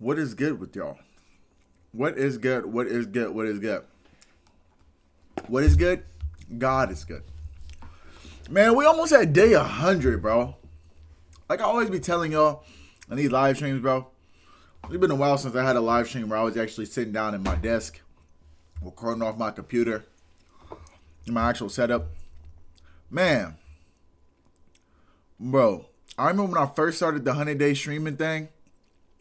What is good with y'all? What is good? What is good? What is good? What is good? God is good. Man, we almost at day 100, bro. Like I always be telling y'all in these live streams, bro. It's been a while since I had a live stream where I was actually sitting down at my desk, recording off my computer, in my actual setup. Man, bro, I remember when I first started the 100-day streaming thing.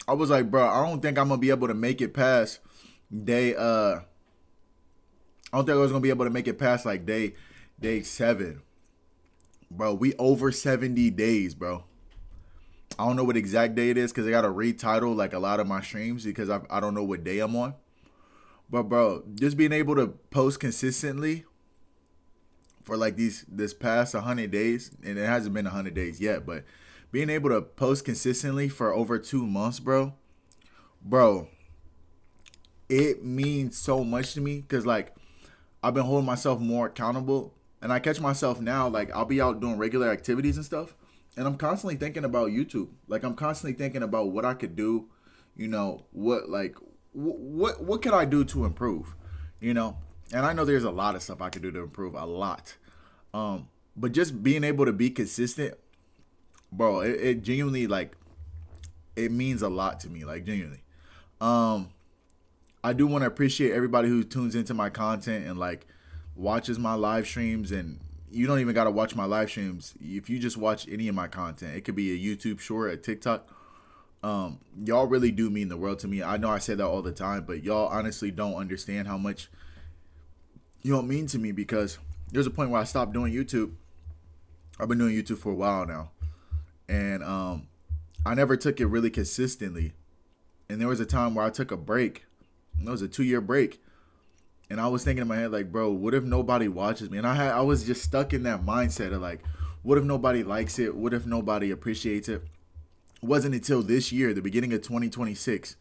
I was like, bro, I don't think I'm gonna be able to make it past day. I don't think I was gonna be able to make it past like day 7, bro. We over 70 days, bro. I don't know what exact day it is because I gotta retitle like a lot of my streams because I don't know what day I'm on. But bro, just being able to post consistently for like this past 100 days, and it hasn't been 100 days yet, but being able to post consistently for over 2 months, bro, it means so much to me because like I've been holding myself more accountable, and I catch myself now like I'll be out doing regular activities and stuff, and I'm constantly thinking about YouTube. Like I'm constantly thinking about what I could do, what like what could I do to improve, you know? And I know there's a lot of stuff I could do to improve, a lot. But just being able to be consistent, bro, it genuinely like it means a lot to me, like genuinely. Um, I do want to appreciate everybody who tunes into my content and like watches my live streams. And you don't even got to watch my live streams. If you just watch any of my content, it could be a YouTube short, a TikTok. Y'all really do mean the world to me. I know I say that all the time, but y'all honestly don't understand how much y'all mean to me because there's a point where I stopped doing YouTube. I've been doing YouTube for a while now, and I never took it really consistently. And there was a time where I took a break. It was a 2-year break, and I was thinking in my head like, bro, what if nobody watches me? And I was just stuck in that mindset of like, what if nobody likes it? What if nobody appreciates it? It wasn't until this year, the beginning of 2026,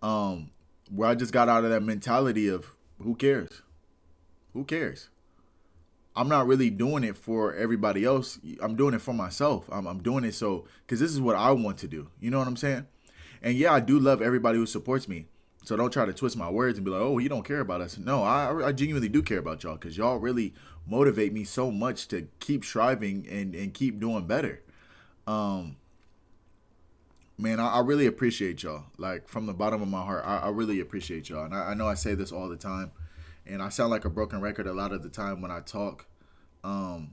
where I just got out of that mentality of who cares? Who cares? I'm not really doing it for everybody else. I'm doing it for myself. I'm doing it so because this is what I want to do. You know what I'm saying? And yeah, I do love everybody who supports me. So don't try to twist my words and be like, oh, you don't care about us. No, I genuinely do care about y'all because y'all really motivate me so much to keep striving and keep doing better. Um, Man, I really appreciate y'all. Like from the bottom of my heart, I really appreciate y'all. And I know I say this all the time, and I sound like a broken record a lot of the time when I talk. Um,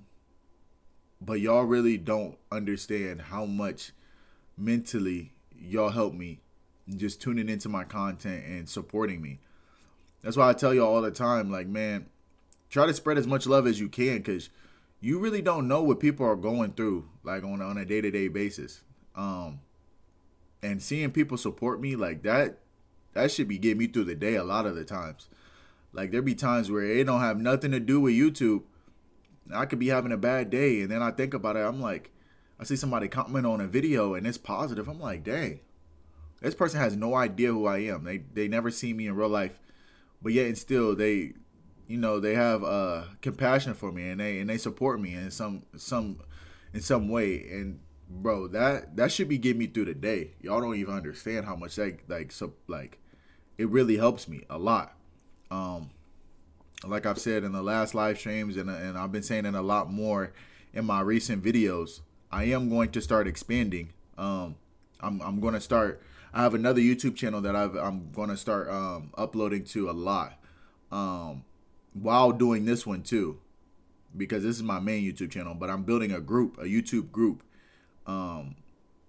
but y'all really don't understand how much mentally y'all help me just tuning into my content and supporting me. That's why I tell y'all all the time, like, man, try to spread as much love as you can because you really don't know what people are going through, like on a day to day basis. Um, and seeing people support me like that should be getting me through the day a lot of the times. Like there be times where it don't have nothing to do with YouTube. I could be having a bad day, and then I think about it. I'm like, I see somebody comment on a video and it's positive. I'm like, dang, this person has no idea who I am. They never see me in real life, but yet and still they have compassion for me, and they support me in some way. And bro, that should be getting me through the day. Y'all don't even understand how much that like it really helps me a lot. Um, like I've said in the last live streams, and I've been saying it a lot more in my recent videos. I am going to start expanding. I'm going to start. I have another YouTube channel that I'm going to start uploading to a lot, while doing this one too, because this is my main YouTube channel. But I'm building a YouTube group,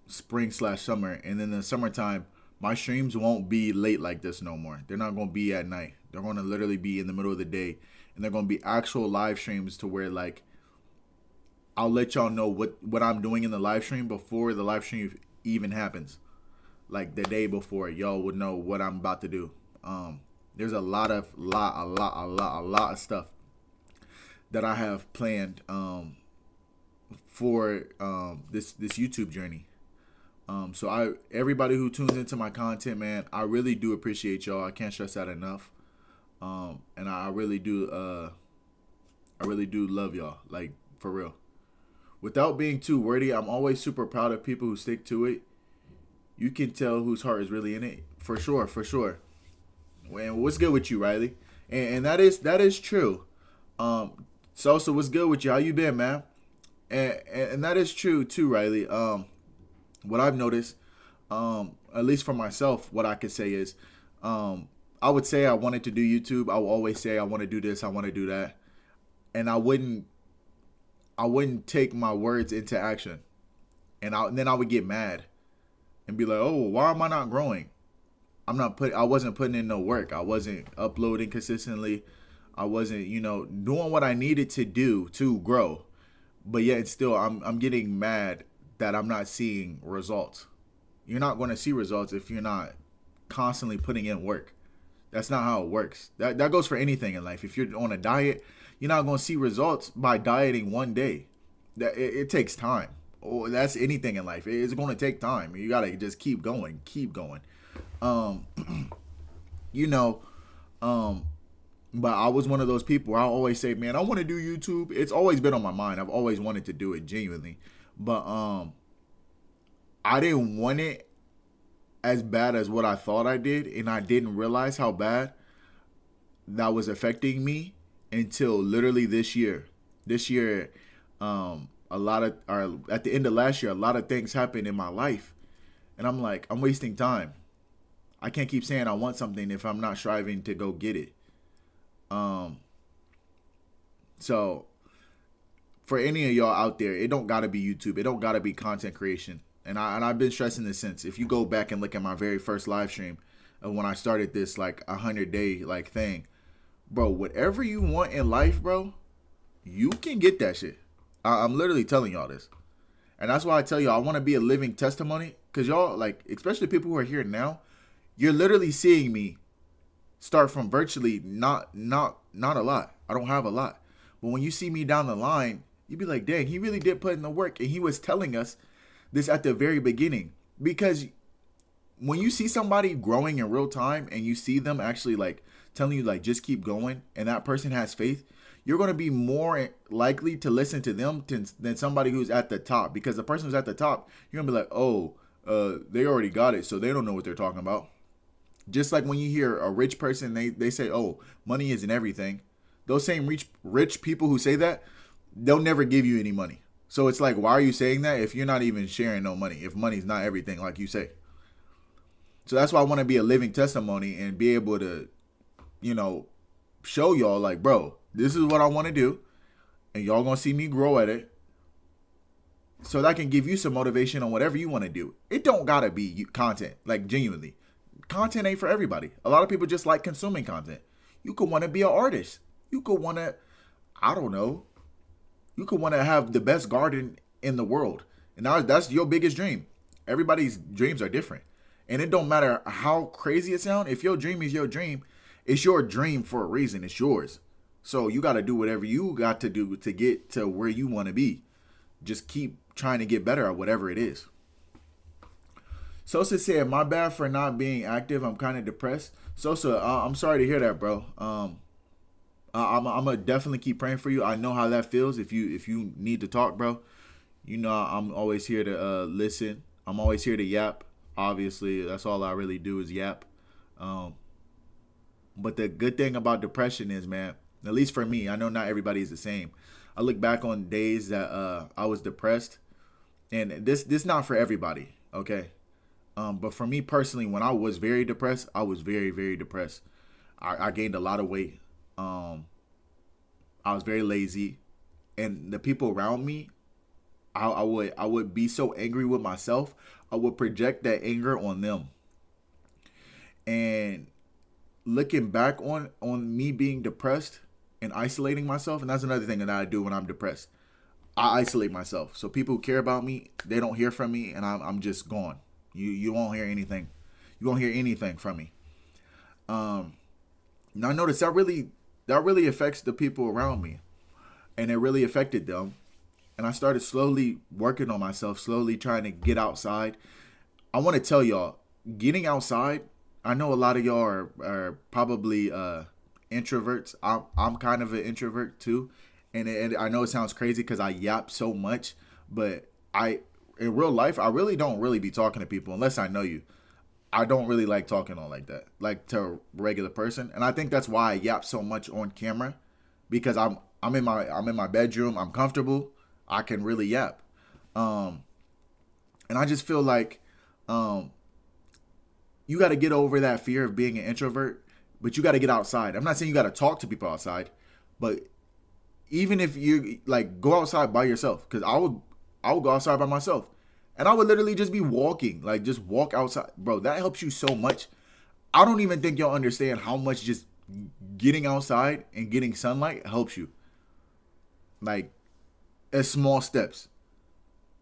spring/summer, and then in the summertime, my streams won't be late like this no more. They're not going to be at night. They're going to literally be in the middle of the day, and they're going to be actual live streams to where like I'll let y'all know what I'm doing in the live stream before the live stream even happens. Like the day before, y'all would know what I'm about to do. There's a lot of stuff that I have planned for this YouTube journey. So everybody who tunes into my content, man, I really do appreciate y'all. I can't stress that enough. And I really do love y'all, like for real. Without being too wordy, I'm always super proud of people who stick to it You can tell whose heart is really in it. For sure, for sure. And what's good with you, Riley? And that is true. Sosa, what's good with you? How you been, man? And that is true too, Riley. What I've noticed, at least for myself, what I could say is, I would say I wanted to do YouTube. I will always say I want to do this, I want to do that, and I wouldn't take my words into action, and then I would get mad and be like, oh, why am I not growing? I wasn't putting in no work. I wasn't uploading consistently. I wasn't, doing what I needed to do to grow. But yet still I'm getting mad that I'm not seeing results. You're not going to see results if you're not constantly putting in work. That's not how it works. That goes for anything in life. If you're on a diet, you're not going to see results by dieting one day. It takes time. Oh, that's anything in life. It's going to take time. You got to just keep going, keep going. Um, you know, but I was one of those people where I always say, man, I want to do YouTube. It's always been on my mind. I've always wanted to do it genuinely, but I didn't want it as bad as what I thought I did, and I didn't realize how bad that was affecting me until literally this year. This year, or at the end of last year, a lot of things happened in my life, and I'm like, I'm wasting time. I can't keep saying I want something if I'm not striving to go get it. Um, so for any of y'all out there, it don't gotta be YouTube. It don't gotta be content creation. And I've been stressing this since. If you go back and look at my very first live stream of when I started this like 100-day like thing, bro, whatever you want in life, bro, you can get that shit. I'm literally telling y'all this. And that's why I tell y'all I want to be a living testimony. Cause y'all, like, especially people who are here now, you're literally seeing me start from virtually not a lot. I don't have a lot. But when you see me down the line, you be like, dang, he really did put in the work. And he was telling us this at the very beginning. Because when you see somebody growing in real time and you see them actually like telling you like just keep going, and that person has faith, you're going to be more likely to listen to them than somebody who's at the top. Because the person who's at the top, you're going to be like, oh, they already got it, so they don't know what they're talking about. Just like when you hear a rich person, they say, oh, money isn't everything. Those same rich people who say that, they'll never give you any money. So it's like, why are you saying that if you're not even sharing no money, if money's not everything like you say? So that's why I want to be a living testimony and be able to, show y'all like, bro, this is what I want to do. And y'all going to see me grow at it. So that can give you some motivation on whatever you want to do. It don't got to be content, like genuinely. Content ain't for everybody. A lot of people just like consuming content. You could want to be an artist. You could want to, I don't know. You could want to have the best garden in the world. And now that's your biggest dream. Everybody's dreams are different. And it don't matter how crazy it sounds. If your dream is your dream, it's your dream for a reason. It's yours. So you got to do whatever you got to do to get to where you want to be. Just keep trying to get better at whatever it is. Sosa said, my bad for not being active. I'm kind of depressed. Sosa, I'm sorry to hear that, bro. I'm gonna definitely keep praying for you. I know how that feels. If you need to talk, bro, I'm always here to listen. I'm always here to yap. Obviously, that's all I really do is yap. But the good thing about depression is, man, at least for me, I know not everybody is the same. I look back on days that I was depressed, and this not for everybody, okay? But for me personally, when I was very depressed, I was very, very depressed. I gained a lot of weight. I was very lazy, and the people around me, I would be so angry with myself. I would project that anger on them. And looking back on me being depressed and isolating myself, and that's another thing that I do when I'm depressed. I isolate myself. So people who care about me, they don't hear from me, and I'm just gone. You won't hear anything. You won't hear anything from me. Now I noticed that really affects the people around me, and it really affected them. And I started slowly working on myself, slowly trying to get outside. I want to tell y'all, getting outside, I know a lot of y'all are probably introverts. I'm kind of an introvert too. And I know it sounds crazy because I yap so much, but in real life, I really don't really be talking to people unless I know you. I don't really like talking on like that, like to a regular person. And I think that's why I yap so much on camera, because I'm in my bedroom, I'm comfortable, I can really yap. Um, and I just feel like um, you got to get over that fear of being an introvert, but you got to get outside. I'm not saying you got to talk to people outside, but even if you like go outside by yourself, because I would go outside by myself, and I would literally just be walking, like just walk outside, bro. That helps you so much. I don't even think y'all understand how much just getting outside and getting sunlight helps you. Like, as small steps,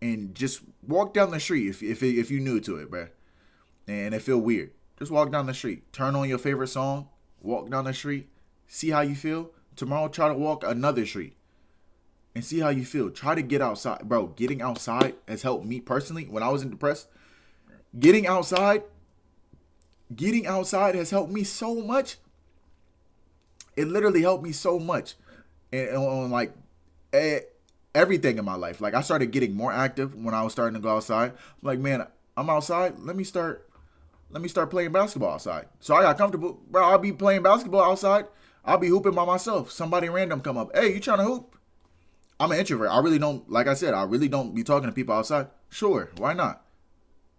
and just walk down the street if you new to it, bro, and it feel weird. Just walk down the street, turn on your favorite song, walk down the street, see how you feel. Tomorrow, try to walk another street and see how you feel. Try to get outside, bro. Getting outside has helped me personally when I was depressed. Getting outside, getting outside has helped me so much. It literally helped me so much, and on like everything in my life. Like, I started getting more active when I was starting to go outside. I'm like, man, I'm outside. Let me start playing basketball outside. So I got comfortable, bro. I'll be playing basketball outside. I'll be hooping by myself. Somebody random come up. Hey, you trying to hoop? I'm an introvert. I really don't, like I said, I really don't be talking to people outside. Sure, why not?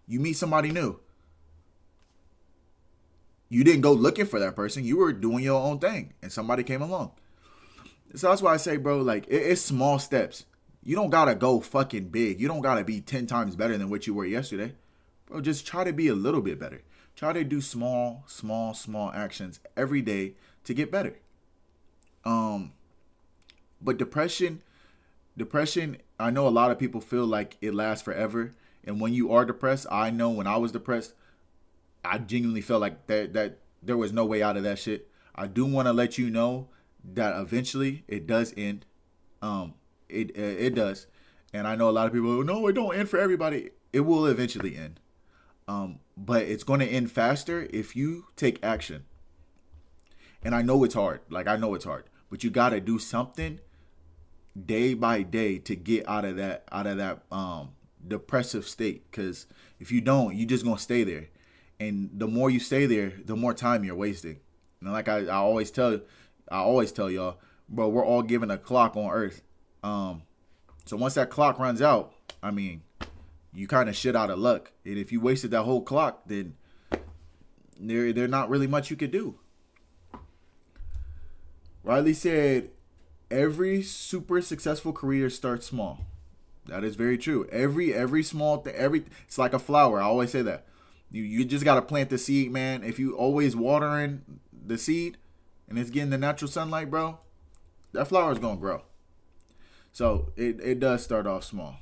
You meet somebody new. You didn't go looking for that person. You were doing your own thing, and somebody came along. So that's why I say, bro, like, it's small steps. You don't gotta go fucking big. You don't gotta be 10 times better than what you were yesterday. Bro, just try to be a little bit better. Try to do small actions every day to get better. But depression, I know a lot of people feel like it lasts forever. And when you are depressed, I know when I was depressed, I genuinely felt like that there was no way out of that shit. I do want to let you know that eventually it does end. It does. And I know a lot of people, no, it don't end for everybody. It will eventually end. But it's going to end faster if you take action. And I know it's hard. Like, I know it's hard, but you got to do something day by day to get out of that depressive state. Because if you don't, you just going to stay there. And the more you stay there, the more time you're wasting. And like I always tell y'all, bro, we're all given a clock on Earth. So once that clock runs out, I mean, you kind of shit out of luck. And if you wasted that whole clock, then there's not really much you could do. Riley said, every super successful career starts small. That is very true. Every small thing, it's like a flower. I always say that. You just got to plant the seed, man. If you always watering the seed and it's getting the natural sunlight, bro, that flower is going to grow. So it does start off small.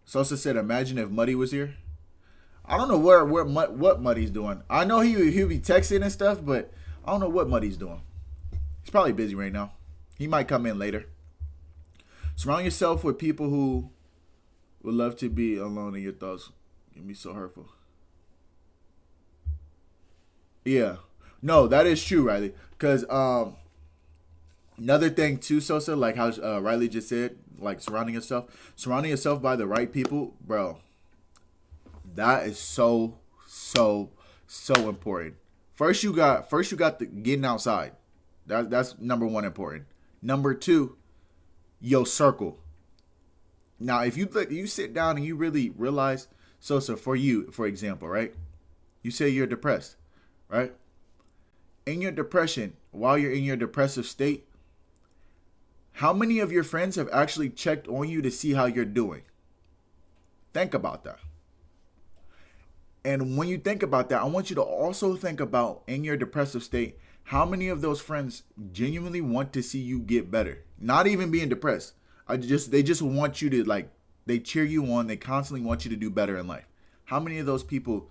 Sosa said, imagine if Muddy was here. I don't know what Muddy's doing. I know he'll be texting and stuff, but I don't know what Muddy's doing. He's probably busy right now. He might come in later. Surround yourself with people who would love to be alone in your thoughts. Can be so hurtful. Yeah. No, that is true, Riley. Because another thing too, Sosa, like how Riley just said, like surrounding yourself by the right people, bro. That is so important. First you got the getting outside. That's number one important. Number two, your circle. Now, if you sit down and you really realize, so for you, for example, right? You say you're depressed, right? In your depression, while you're in your depressive state, how many of your friends have actually checked on you to see how you're doing? Think about that. And when you think about that, I want you to also think about, in your depressive state, how many of those friends genuinely want to see you get better? Not even being depressed. They just want you to, like, they cheer you on. They constantly want you to do better in life. How many of those people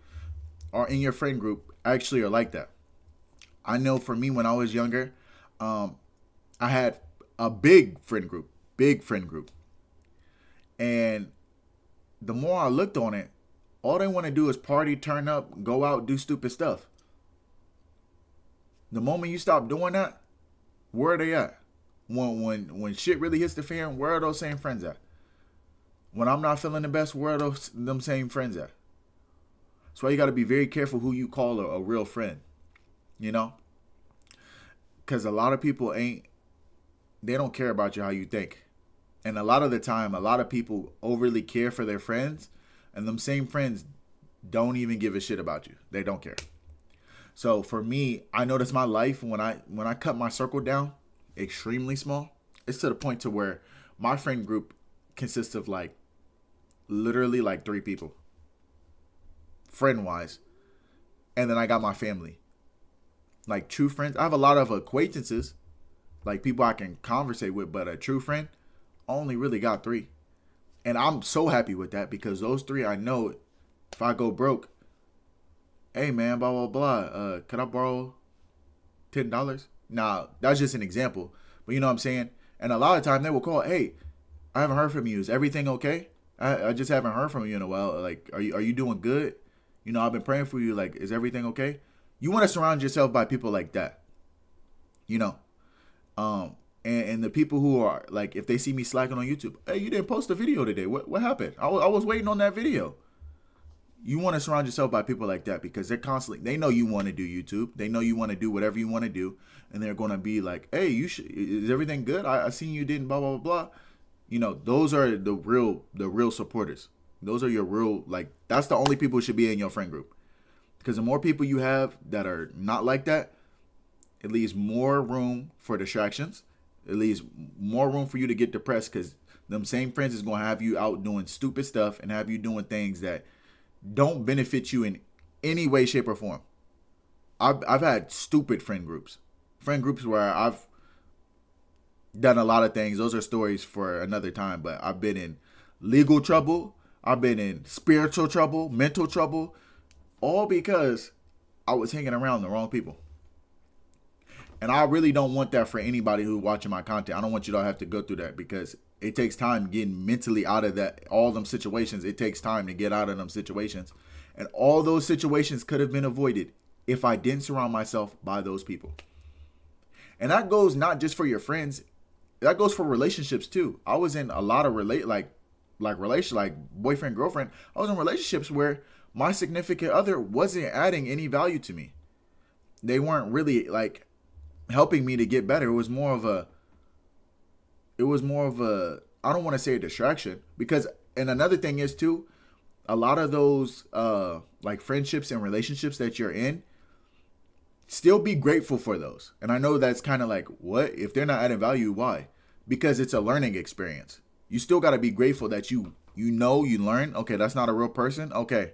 are in your friend group actually are like that? I know for me, when I was younger, I had a big friend group. And the more I looked on it, all they want to do is party, turn up, go out, do stupid stuff. The moment you stop doing that, where are they at? When shit really hits the fan, where are those same friends at? when I'm not feeling the best, where are them same friends at? That's why you got to be very careful who you call a real friend, you know? Because a lot of people they don't care about you how you think. And a lot of the time, a lot of people overly care for their friends, and them same friends don't even give a shit about you. They don't care. So for me, I notice my life when I cut my circle down extremely small, it's to the point to where my friend group consists of like literally like 3 people, friend wise, and then I got my family, like true friends. I have a lot of acquaintances, like people I can conversate with, but a true friend, I only really got 3, and I'm so happy with that because those 3 I know, if I go broke, hey man, blah blah blah, could I borrow $10? Nah, that's just an example, but you know what I'm saying. And a lot of time they will call, hey, I haven't heard from you. Is everything okay? I just haven't heard from you in a while. Like, are you doing good? You know, I've been praying for you. Like, is everything okay? You want to surround yourself by people like that. You know, and the people who are like, if they see me slacking on YouTube, hey, you didn't post a video today. What happened? I was waiting on that video. You want to surround yourself by people like that because they know you want to do YouTube. They know you want to do whatever you want to do. And they're going to be like, hey, is everything good? I seen you didn't blah, blah, blah, blah. You know, those are the real supporters. Those are your real, like, that's the only people who should be in your friend group. Because the more people you have that are not like that, it leaves more room for distractions. It leaves more room for you to get depressed because them same friends is going to have you out doing stupid stuff and have you doing things that don't benefit you in any way, shape, or form. I've had stupid friend groups where I've done a lot of things. Those are stories for another time, but I've been in legal trouble. I've been in spiritual trouble, mental trouble, all because I was hanging around the wrong people. And I really don't want that for anybody who's watching my content. I don't want you to have to go through that because it takes time getting mentally out of that, all them situations. It takes time to get out of them situations. And all those situations could have been avoided if I didn't surround myself by those people. And that goes not just for your friends, that goes for relationships too. I was in a lot of like boyfriend, girlfriend. I was in relationships where my significant other wasn't adding any value to me. They weren't really like helping me to get better. It was more of a I don't want to say a distraction because, and another thing is too, a lot of those like friendships and relationships that you're in, still be grateful for those. And I know that's kind of like, what? If they're not adding value, why? Because it's a learning experience. You still got to be grateful that you learn. Okay, that's not a real person. Okay,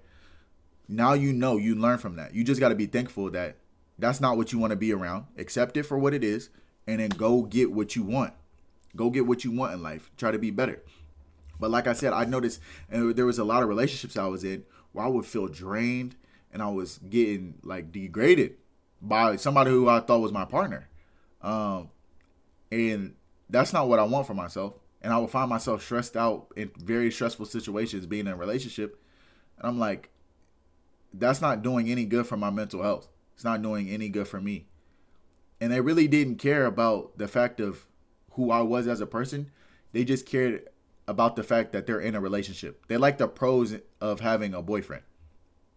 now you learn from that. You just got to be thankful that that's not what you want to be around. Accept it for what it is and then go get what you want. Go get what you want in life. Try to be better. But like I said, I noticed, and there was a lot of relationships I was in where I would feel drained and I was getting like degraded by somebody who I thought was my partner. And that's not what I want for myself. And I would find myself stressed out in very stressful situations being in a relationship. And I'm like, that's not doing any good for my mental health. It's not doing any good for me. And they really didn't care about the fact of who I was as a person. They just cared about the fact that they're in a relationship. They like the pros of having a boyfriend,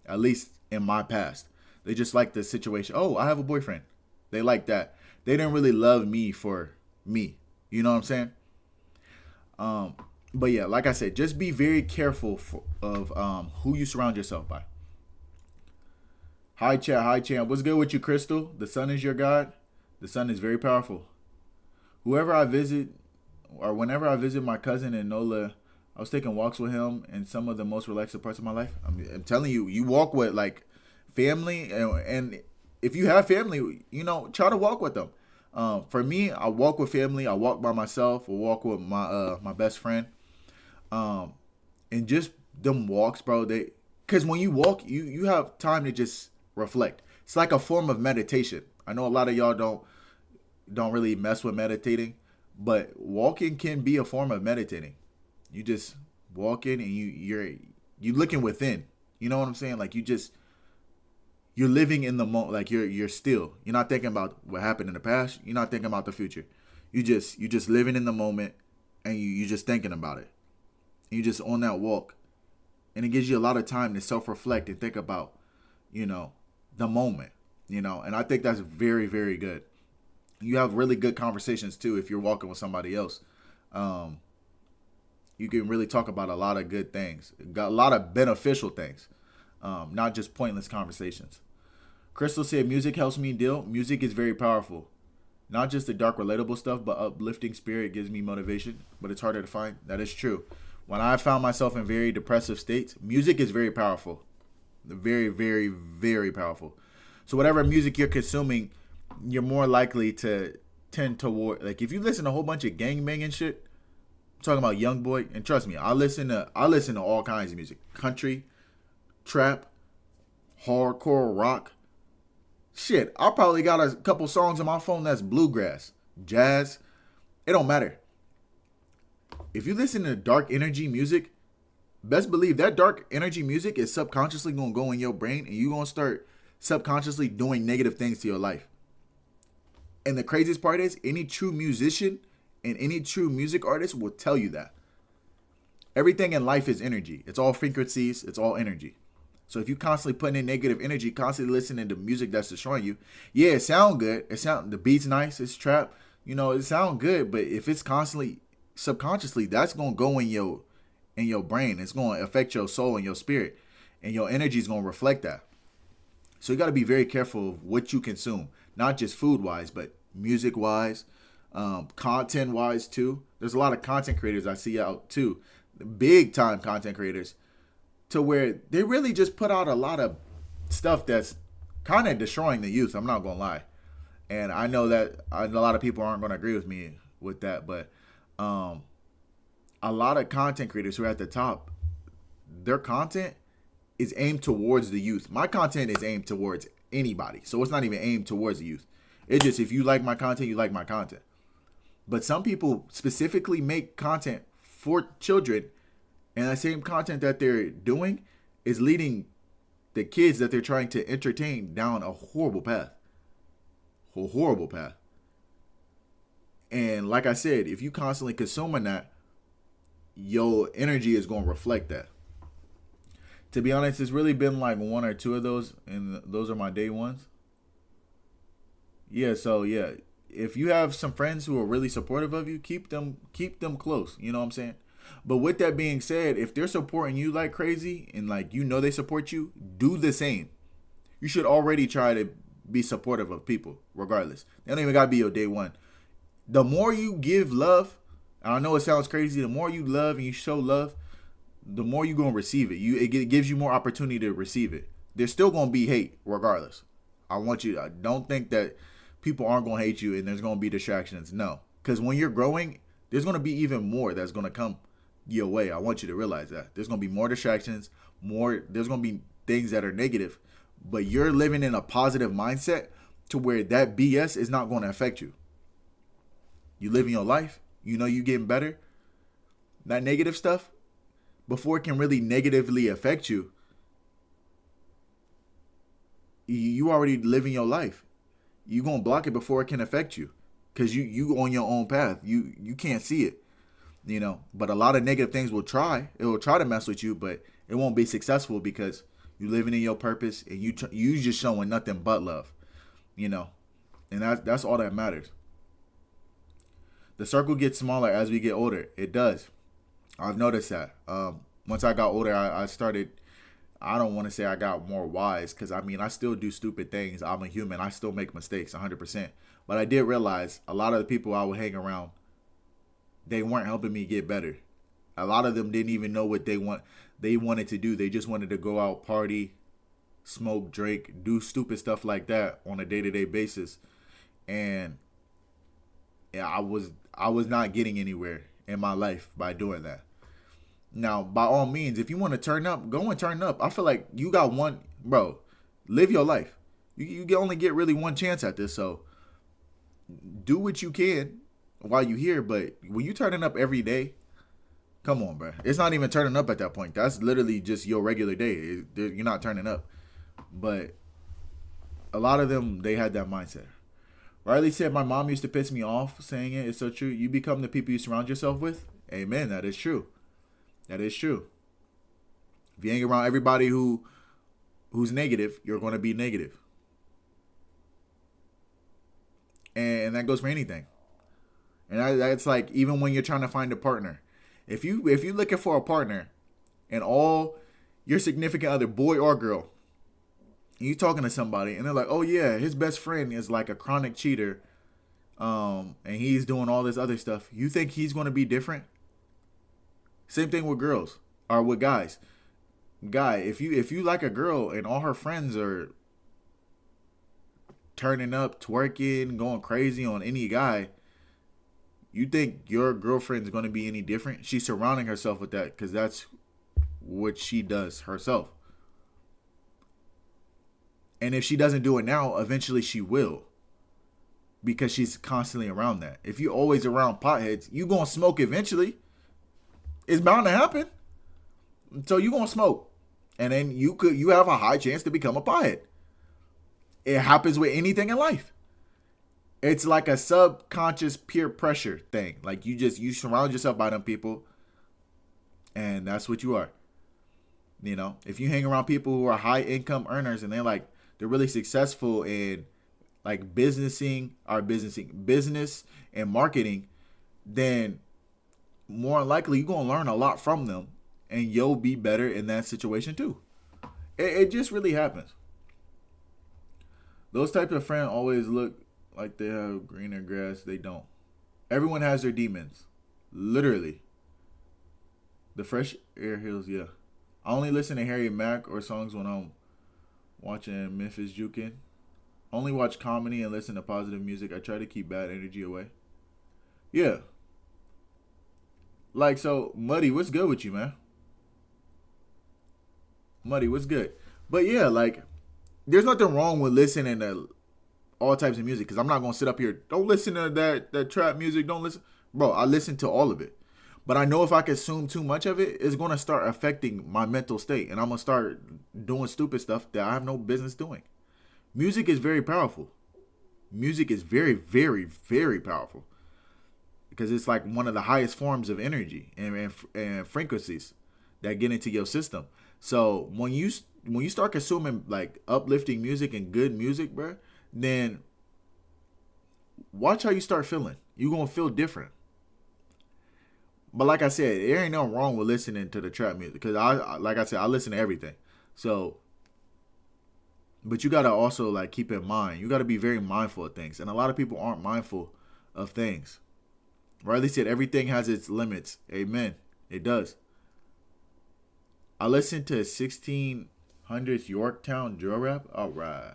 at least in my past. They just like the situation. Oh, I have a boyfriend. They like that. They didn't really love me for me. You know what I'm saying? But yeah, like I said, just be very careful of who you surround yourself by. Hi, chat. What's good with you, Crystal? The sun is your God. The sun is very powerful. Whoever I visit, or whenever I visit my cousin in NOLA, I was taking walks with him in some of the most relaxing parts of my life. I'm telling you, you walk with like family, and if you have family, you know, try to walk with them. For me, I walk with family. I walk by myself. I walk with my best friend. And just them walks, bro. Because when you walk, you have time to just reflect. It's like a form of meditation. I know a lot of y'all don't really mess with meditating, but walking can be a form of meditating. You just walking and you're looking within. You know what I'm saying? Like you're living in the moment. Like you're still. You're not thinking about what happened in the past. You're not thinking about the future. You just living in the moment, and you just thinking about it. And you just on that walk. And it gives you a lot of time to self-reflect and think about, you know, the moment, and I think that's very, very good. You have really good conversations too if you're walking with somebody else. Um, you can really talk about a lot of good things, got a lot of beneficial things, not just pointless conversations. Crystal said, music helps me deal. Music is very powerful. Not just the dark, relatable stuff, but uplifting spirit gives me motivation, but it's harder to find. That is true. When I found myself in very depressive states, music is very powerful. Very, very, very powerful. So whatever music you're consuming, you're more likely to tend toward, like, if you listen to a whole bunch of gangbanging shit, I'm talking about Young Boy, and trust me, I listen to all kinds of music. Country, trap, hardcore, rock. Shit, I probably got a couple songs on my phone that's bluegrass, jazz. It don't matter. If you listen to dark energy music, best believe that dark energy music is subconsciously going to go in your brain, and you're going to start subconsciously doing negative things to your life. And the craziest part is, any true musician and any true music artist will tell you that. Everything in life is energy. It's all frequencies. It's all energy. So if you constantly putting in negative energy, constantly listening to music that's destroying you, yeah, it sound good. The beat's nice. It's trap. It sound good. But if it's constantly, subconsciously, that's going to go in your brain. It's going to affect your soul and your spirit. And your energy is going to reflect that. So you got to be very careful of what you consume. Not just food-wise, but music-wise, content-wise, too. There's a lot of content creators I see out, too. Big-time content creators, to where they really just put out a lot of stuff that's kind of destroying the youth. I'm not going to lie. And I know that a lot of people aren't going to agree with me with that. But a lot of content creators who are at the top, their content is aimed towards the youth. My content is aimed towards anybody. So it's not even aimed towards the youth. It's just, if you like my content, you like my content. But some people specifically make content for children, and that same content that they're doing is leading the kids that they're trying to entertain down a horrible path. A horrible path. And like I said, if you constantly consuming that, your energy is going to reflect that. To be honest, it's really been like one or two of those, and those are my day ones. Yeah, so yeah, if you have some friends who are really supportive of you, keep them close. You know what I'm saying? But with that being said, if they're supporting you like crazy and like they support you, do the same. You should already try to be supportive of people, regardless. They don't even gotta be your day one. The more you give love, and I know it sounds crazy, the more you love and you show love, the more you're gonna receive it. It gives you more opportunity to receive it. There's still gonna be hate, regardless. I don't think that people aren't gonna hate you and there's gonna be distractions. No, because when you're growing, there's gonna be even more that's gonna come your way. I want you to realize that there's gonna be more distractions, there's gonna be things that are negative, but you're living in a positive mindset to where that BS is not gonna affect you. You living your life, you getting better. That negative stuff, before it can really negatively affect you, you already living your life. You gonna block it before it can affect you, because you on your own path. You can't see it, But a lot of negative things will try. It will try to mess with you, but it won't be successful because you living in your purpose and you just showing nothing but love, And that's all that matters. The circle gets smaller as we get older. It does. I've noticed that. Once I got older, I started. I don't want to say I got more wise, because I still do stupid things. I'm a human. I still make mistakes 100%. But I did realize a lot of the people I would hang around, they weren't helping me get better. A lot of them didn't even know what they wanted to do. They just wanted to go out, party, smoke, drink, do stupid stuff like that on a day-to-day basis. And yeah, I was not getting anywhere in my life by doing that. Now, by all means, if you want to turn up, go and turn up. I feel like you got one, bro. Live your life. You can only get really one chance at this, so do what you can while you're here. But when you turning up every day, come on, bro. It's not even turning up at that point. That's literally just your regular day. You're not turning up. But a lot of them, they had that mindset. Riley said, my mom used to piss me off saying it. It's so true. You become the people you surround yourself with. Amen. That is true. That is true. If you hang around everybody who's negative, you're going to be negative. And that goes for anything. And that's like even when you're trying to find a partner. If you're looking for a partner and all your significant other, boy or girl, and you talking to somebody and they're like, oh yeah, his best friend is like a chronic cheater, and he's doing all this other stuff. You think he's going to be different? Same thing with girls or with guys. Guy, if you like a girl and all her friends are turning up, twerking, going crazy on any guy, you think your girlfriend's going to be any different? She's surrounding herself with that because that's what she does herself. And if she doesn't do it now, eventually she will. Because she's constantly around that. If you're always around potheads, you're going to smoke eventually. It's bound to happen. So you're going to smoke. And then you have a high chance to become a pothead. It happens with anything in life. It's like a subconscious peer pressure thing. Like you surround yourself by them people. And that's what you are. You know, if you hang around people who are high income earners and they're really successful in like business and marketing, then more likely you're going to learn a lot from them and you'll be better in that situation too. It just really happens. Those types of friends always look like they have greener grass. They don't. Everyone has their demons. Literally. The fresh air heals, yeah. I only listen to Harry Mack or songs when I'm watching Memphis Jukin. Only watch comedy and listen to positive music. I try to keep bad energy away. Yeah. Like, so, Muddy, what's good with you, man? Muddy, what's good? But yeah, like, there's nothing wrong with listening to all types of music. Because I'm not going to sit up here. Don't listen to that trap music. Don't listen. Bro, I listen to all of it. But I know if I consume too much of it, it's going to start affecting my mental state. And I'm going to start doing stupid stuff that I have no business doing. Music is very powerful. Music is very, very, very powerful. Because it's like one of the highest forms of energy and frequencies that get into your system. So when you start consuming like uplifting music and good music, bro, then watch how you start feeling. You're going to feel different. But like I said, there ain't nothing wrong with listening to the trap music. Because I listen to everything. So, but you got to also like keep in mind, you got to be very mindful of things. And a lot of people aren't mindful of things. Riley said everything has its limits. Amen. It does. I listened to 1600s Yorktown drill rap. All right.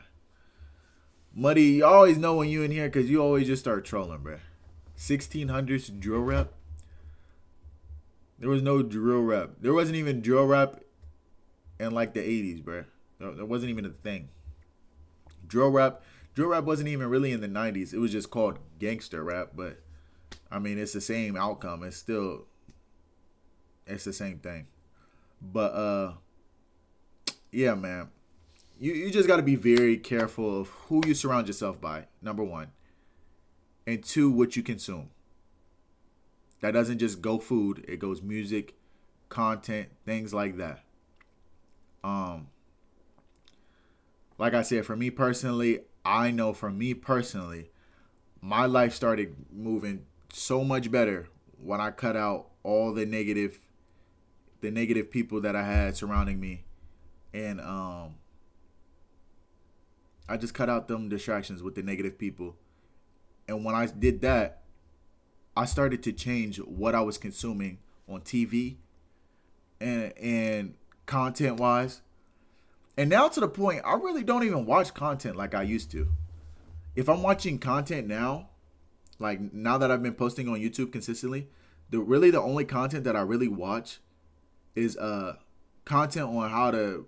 Muddy, you always know when you in here because you always just start trolling, bro. 1600s drill rap. There was no drill rap. There wasn't even drill rap in like the 80s, bro. There wasn't even a thing. Drill rap wasn't even really in the 90s. It was just called gangster rap, but I mean, it's the same outcome. It's the same thing. But yeah, man. You just got to be very careful of who you surround yourself by, number one. And two, what you consume. That doesn't just go food. It goes music, content, things like that. Like I said, for me personally, my life started moving so much better when I cut out all the negative people that I had surrounding me. And I just cut out them distractions with the negative people. And when I did that, I started to change what I was consuming on TV and content wise. And now to the point, I really don't even watch content like I used to. If I'm watching content now, like now that I've been posting on YouTube consistently, the only content that I really watch is content on how to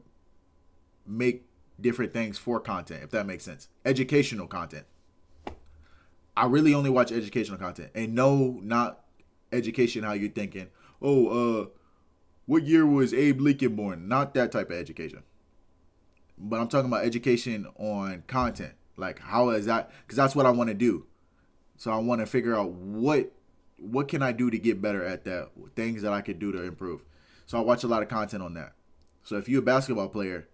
make different things for content, if that makes sense. Educational content. I really only watch educational content. And no, not education how you're thinking. Oh, what year was Abe Lincoln born? Not that type of education. But I'm talking about education on content. Like, how is that? Because that's what I want to do. So I want to figure out what can I do to get better at that? Things that I could do to improve. So I watch a lot of content on that. So if you're a basketball player,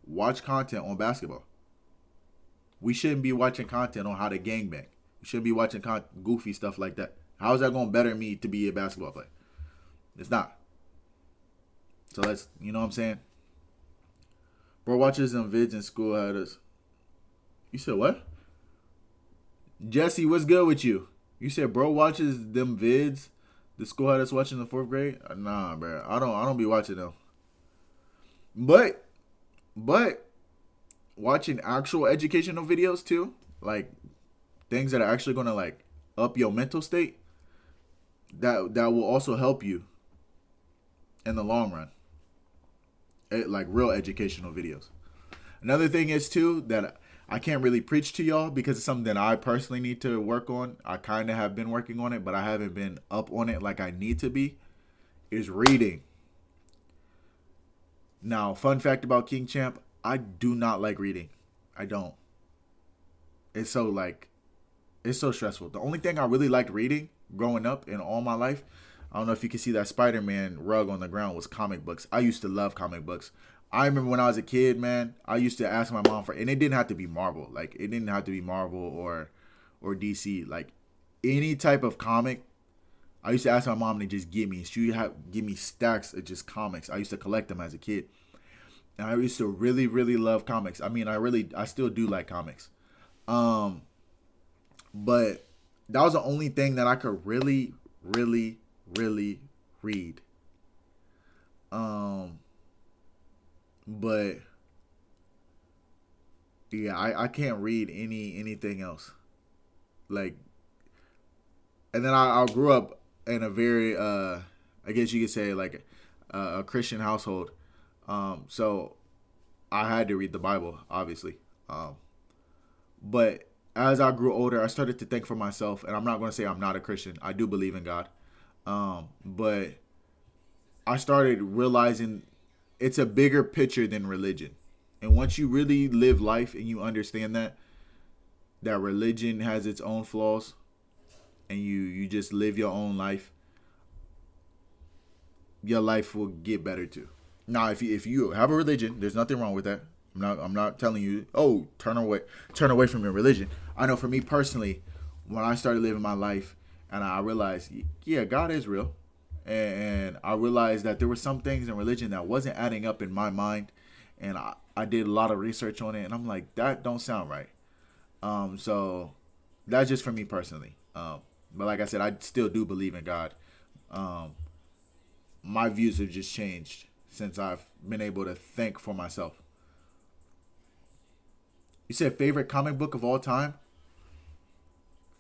watch content on basketball. We shouldn't be watching content on how to gangbang. We shouldn't be watching goofy stuff like that. How is that going to better me to be a basketball player? It's not. So let's, you know what I'm saying? Bro watches them vids in school had us. You said what? Jesse, what's good with you? You said bro watches them vids. The school had us watching the 4th grade. Nah, bro. I don't be watching them. But watching actual educational videos too, like things that are actually gonna like up your mental state, that will also help you in the long run. Like real educational videos. Another thing is too that I can't really preach to y'all because it's something that I personally need to work on. I kind of have been working on it, but I haven't been up on it like I need to be, is reading. Now, fun fact about King Champ, I do not like reading. I don't. It's so stressful. The only thing I really liked reading growing up in all my life, I don't know if you can see that Spider-Man rug on the ground, was comic books. I used to love comic books. I remember when I was a kid, man, I used to ask my mom for, and it didn't have to be Marvel. Like, it didn't have to be Marvel or DC. Like, any type of comic, I used to ask my mom to just give me. She would give me stacks of just comics. I used to collect them as a kid. And I used to really, really love comics. I mean, I still do like comics. But that was the only thing that I could really, really, really read. But yeah, I can't read anything else. Like, and then I grew up in a very I guess you could say like a Christian household. So I had to read the Bible, obviously. But as I grew older, I started to think for myself, and I'm not going to say I'm not a Christian. I do believe in God. But I started realizing it's a bigger picture than religion. And once you really live life and you understand that religion has its own flaws and you just live your own life, your life will get better too. Now, if you have a religion, there's nothing wrong with that. I'm not telling you, oh, turn away from your religion. I know for me personally, when I started living my life and I realized, yeah, God is real. And I realized that there were some things in religion that wasn't adding up in my mind. And I did a lot of research on it. And I'm like, that don't sound right. So that's just for me personally. But like I said, I still do believe in God. My views have just changed since I've been able to think for myself. You said favorite comic book of all time?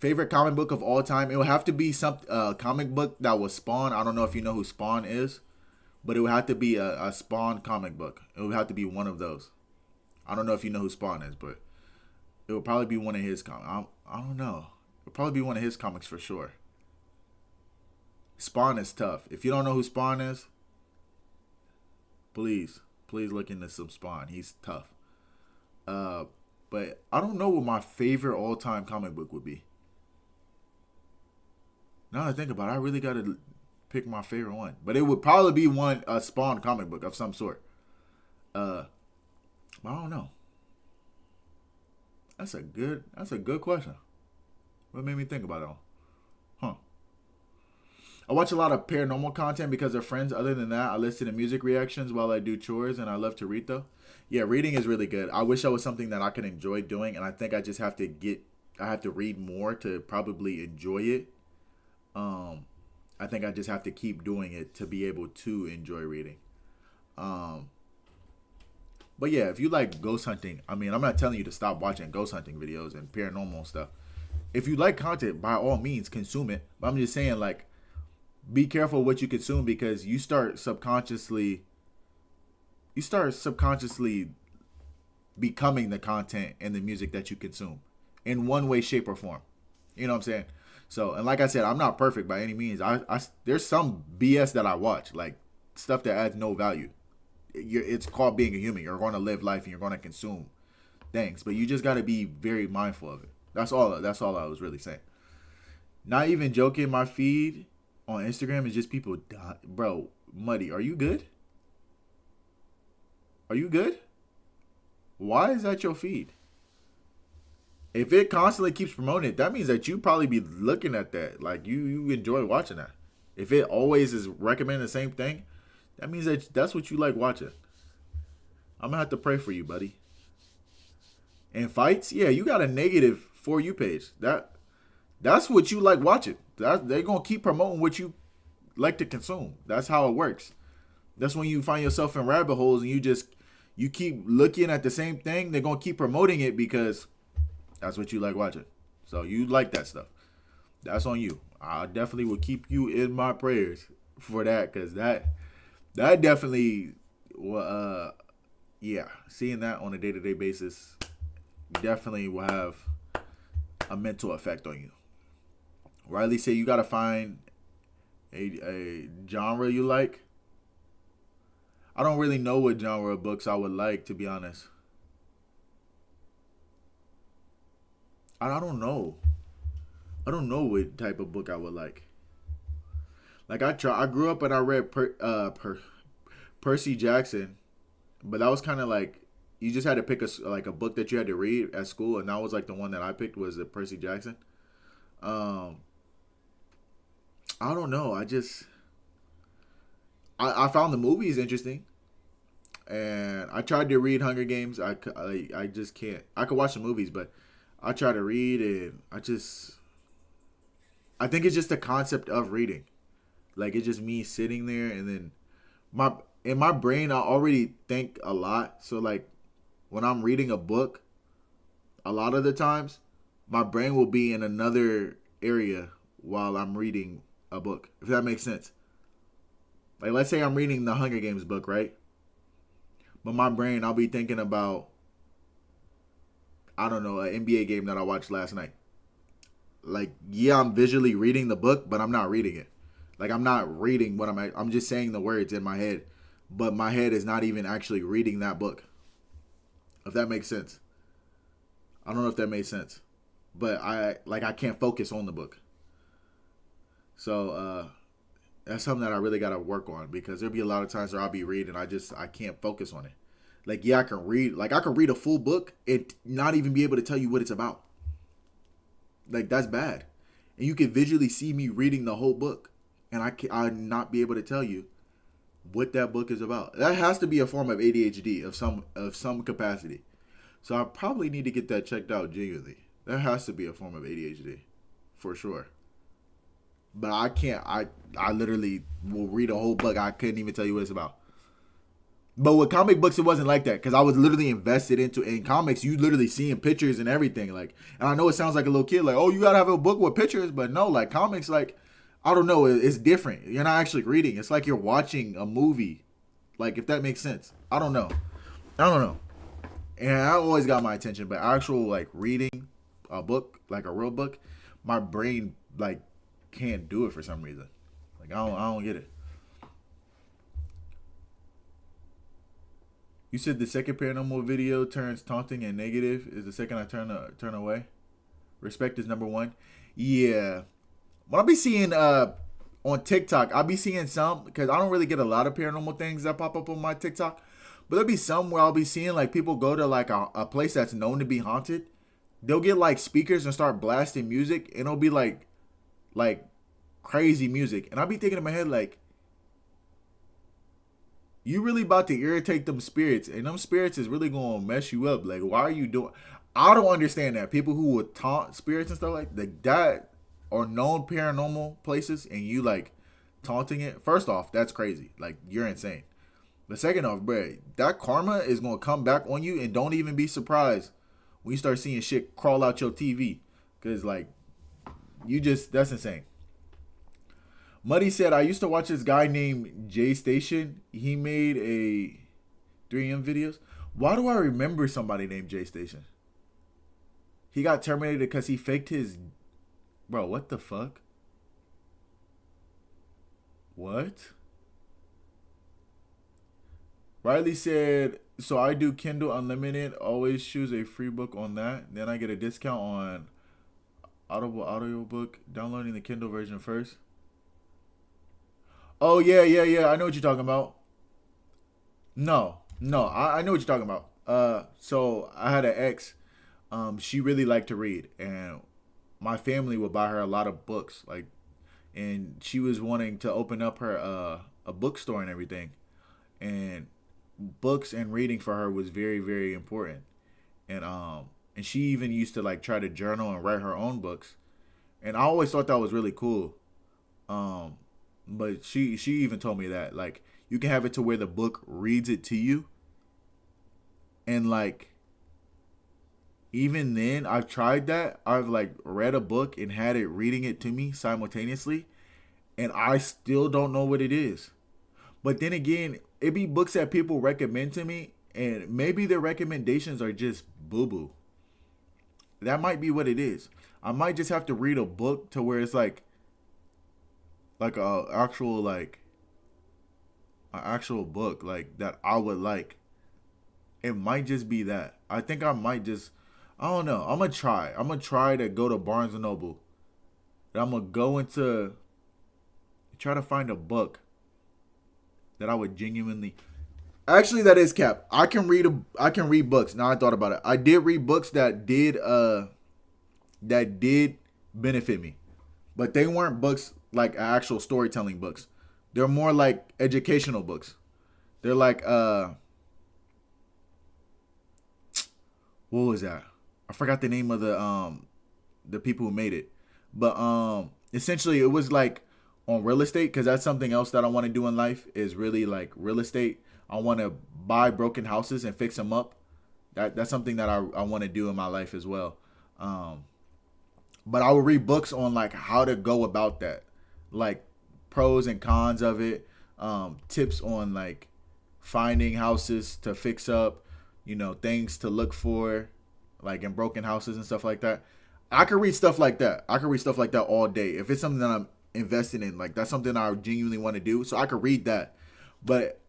Favorite comic book of all time? It would have to be some comic book that was Spawn. I don't know if you know who Spawn is, but it would have to be a Spawn comic book. It would have to be one of those. I don't know if you know who Spawn is, but it would probably be one of his comics. I don't know. It would probably be one of his comics for sure. Spawn is tough. If you don't know who Spawn is, please look into some Spawn. He's tough. But I don't know what my favorite all-time comic book would be. Now that I think about it, I really got to pick my favorite one. But it would probably be a Spawn comic book of some sort. But I don't know. That's a good question. What made me think about it all? Huh. I watch a lot of paranormal content because of friends. Other than that, I listen to music reactions while I do chores, and I love to read though. Yeah, reading is really good. I wish I was something that I could enjoy doing, and I think I just have to read more to probably enjoy it. I think I just have to keep doing it to be able to enjoy reading. But yeah, if you like ghost hunting, I mean, I'm not telling you to stop watching ghost hunting videos and paranormal stuff. If you like content, by all means, consume it. But I'm just saying, like, be careful what you consume because you start subconsciously becoming the content and the music that you consume in one way, shape, or form. You know what I'm saying? So, and like I said, I'm not perfect by any means. There's some BS that I watch, like stuff that adds no value. It's called being a human. You're going to live life and you're going to consume things, but you just got to be very mindful of it. That's all I was really saying. Not even joking. My feed on Instagram is just people, bro. Muddy, are you good? Are you good? Why is that your feed? If it constantly keeps promoting it, that means that you probably be looking at that. Like you enjoy watching that. If it always is recommending the same thing, that means that that's what you like watching. I'm gonna have to pray for you, buddy. And fights, yeah, you got a negative for you page. That's what you like watching. They're gonna keep promoting what you like to consume. That's how it works. That's when you find yourself in rabbit holes and you keep looking at the same thing. They're gonna keep promoting it because that's what you like watching. So you like that stuff. That's on you. I definitely will keep you in my prayers for that, because that definitely yeah, seeing that on a day-to-day basis definitely will have a mental effect on you. Riley said you gotta find a genre you like. I don't really know what genre of books I would like, to be honest. I don't know. I don't know what type of book I would like. Like I grew up and I read Percy Jackson, but that was kind of like you just had to pick a book that you had to read at school, and that was like the one that I picked was the Percy Jackson. Um, I don't know. I found the movies interesting, and I tried to read Hunger Games. I just can't. I could watch the movies, but I try to read, and I think it's just the concept of reading. Like it's just me sitting there, and then my in my brain I already think a lot. So like when I'm reading a book, a lot of the times my brain will be in another area while I'm reading a book. If that makes sense. Like let's say I'm reading the Hunger Games book, right? But my brain I'll be thinking about, I don't know, an NBA game that I watched last night. Like yeah, I'm visually reading the book, but I'm not reading it. Like I'm not reading what I'm just saying the words in my head, but my head is not even actually reading that book. If that makes sense. I don't know if that makes sense. But I can't focus on the book. So that's something that I really gotta work on, because there'll be a lot of times where I'll be reading I can't focus on it. Like yeah, I can read a full book and not even be able to tell you what it's about. Like that's bad. And you can visually see me reading the whole book, and I not be able to tell you what that book is about. That has to be a form of ADHD of some capacity. So I probably need to get that checked out genuinely. That has to be a form of ADHD, for sure. But I can't. I literally will read a whole book. I couldn't even tell you what it's about. But with comic books, it wasn't like that, because I was literally invested into in comics. You literally seeing pictures and everything. Like, and I know it sounds like a little kid, like, oh, you gotta have a book with pictures, but no, like comics, like, I don't know, it's different. You're not actually reading. It's like you're watching a movie. Like, if that makes sense. I don't know. I don't know. And I always got my attention, but actual like reading a book, like a real book, my brain like can't do it for some reason. Like I don't get it. You said the second paranormal video turns taunting and negative. Is the second I turn away? Respect is number one. Yeah. When I be seeing on TikTok, I'll be seeing some, because I don't really get a lot of paranormal things that pop up on my TikTok. But there'll be some where I'll be seeing like people go to like a place that's known to be haunted. They'll get like speakers and start blasting music, and it'll be like crazy music. And I'll be thinking in my head like, you really about to irritate them spirits, and them spirits is really gonna mess you up. Like, why are you doing? I don't understand that. People who would taunt spirits and stuff like that are known paranormal places, and you like taunting it. First off, that's crazy. Like, you're insane. But second off, bro, that karma is gonna come back on you, and don't even be surprised when you start seeing shit crawl out your TV, cause like that's insane. Muddy said, I used to watch this guy named Jay Station. He made a 3M videos. Why do I remember somebody named Jay Station? He got terminated because he faked his... Bro, what the fuck? What? Riley said, so I do Kindle Unlimited. Always choose a free book on that. Then I get a discount on Audible audiobook. Downloading the Kindle version first. Oh yeah, yeah, yeah. I know what you're talking about. No, no, I know what you're talking about. So I had an ex. She really liked to read, and my family would buy her a lot of books. Like, and she was wanting to open up her a bookstore and everything. And books and reading for her was very, very important. And she even used to like try to journal and write her own books. And I always thought that was really cool. Um, but she even told me that like you can have it to where the book reads it to you, and like even then I've tried that. I've like read a book and had it reading it to me simultaneously, and I still don't know what it is. But then again, it be books that people recommend to me, and maybe their recommendations are just boo boo. That might be what it is. I might just have to read a book to where it's like a actual like an actual book like that I would like. It might just be that. I think I might just I don't know. I'm gonna try. I'm gonna try to go to Barnes and Noble. And I'm gonna go into try to find a book that I would genuinely. Actually, that is cap. I can read books. Now I thought about it. I did read books that did benefit me, but they weren't books like actual storytelling books. They're more like educational books. They're like what was that? I forgot the name of the people who made it, but essentially it was like on real estate because that's something else that I want to do in life is really like real estate. I want to buy broken houses and fix them up. That's something that I want to do in my life as well. Um, but I would read books on like how to go about that, like pros and cons of it, tips on like finding houses to fix up, things to look for, like in broken houses and stuff like that. I could read stuff like that. I could read stuff like that all day if it's something that I'm invested in. Like that's something I genuinely want to do, so I could read that. But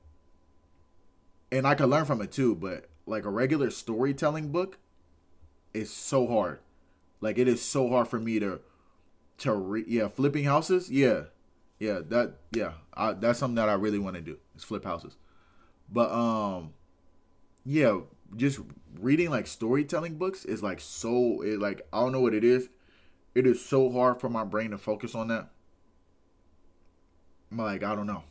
and I could learn from it too. But like a regular storytelling book is so hard. Like it is so hard for me to read. Yeah, flipping houses. Yeah, that's something that I really want to do. Is flip houses. But yeah, just reading like storytelling books is like so it like I don't know what it is. It is so hard for my brain to focus on that. Like I don't know.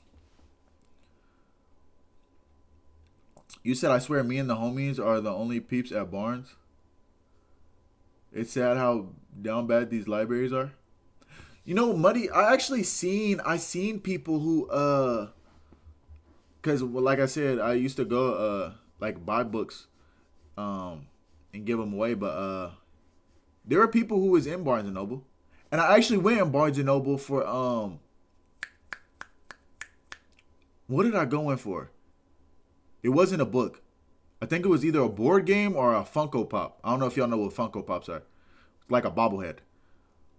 You said I swear me and the homies are the only peeps at Barnes. It's sad how down bad these libraries are. Muddy, I seen people who cuz like I said, I used to go like buy books and give them away, but there were people who was in Barnes and Noble. And I actually went in Barnes and Noble for what did I go in for? It wasn't a book. I think it was either a board game or a Funko Pop. I don't know if y'all know what Funko Pops are. Like a bobblehead.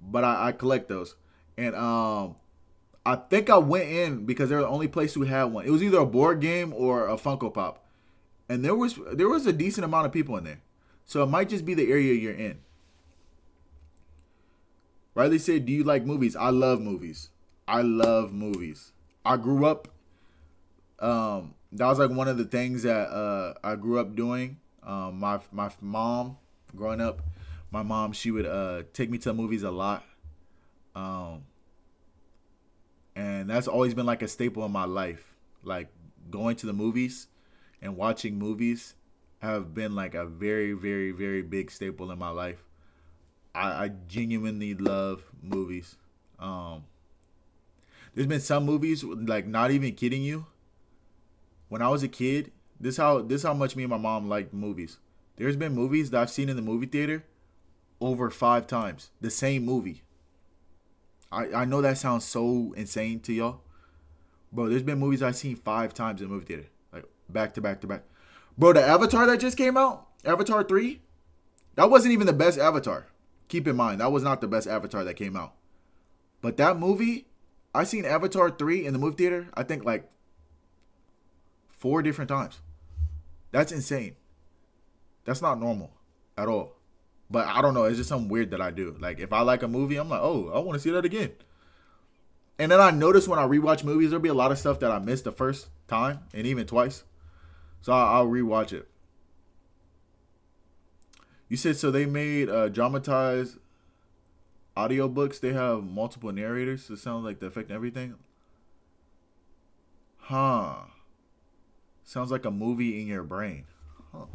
But I collect those. And I think I went in because they're the only place who had one. It was either a board game or a Funko Pop. And there was a decent amount of people in there. So it might just be the area you're in. Riley said, "Do you like movies?" I love movies. I love movies. I grew up that was like one of the things that I grew up doing. My mom, growing up, my mom she would take me to movies a lot, um, and that's always been like a staple in my life. Like going to the movies and watching movies have been like a very, very, very big staple in my life. I genuinely love movies. Um, there's been some movies like not even kidding you when I was a kid, this how much me and my mom liked movies. There's been movies that I've seen in the movie theater over 5 times. The same movie. I know that sounds so insane to y'all. Bro, there's been movies I've seen 5 times in the movie theater. Like back to back to back. Bro, the Avatar that just came out, Avatar 3, that wasn't even the best Avatar. Keep in mind, that was not the best Avatar that came out. But that movie, I seen Avatar 3 in the movie theater, I think like 4 different times. That's insane. That's not normal at all. But I don't know. It's just something weird that I do. Like if I like a movie, I'm like, oh, I want to see that again. And then I notice when I rewatch movies, there'll be a lot of stuff that I missed the first time and even twice. So I'll rewatch it. You said so they made dramatized audiobooks. They have multiple narrators. It sounds like they affect everything. Huh. Sounds like a movie in your brain. Huh.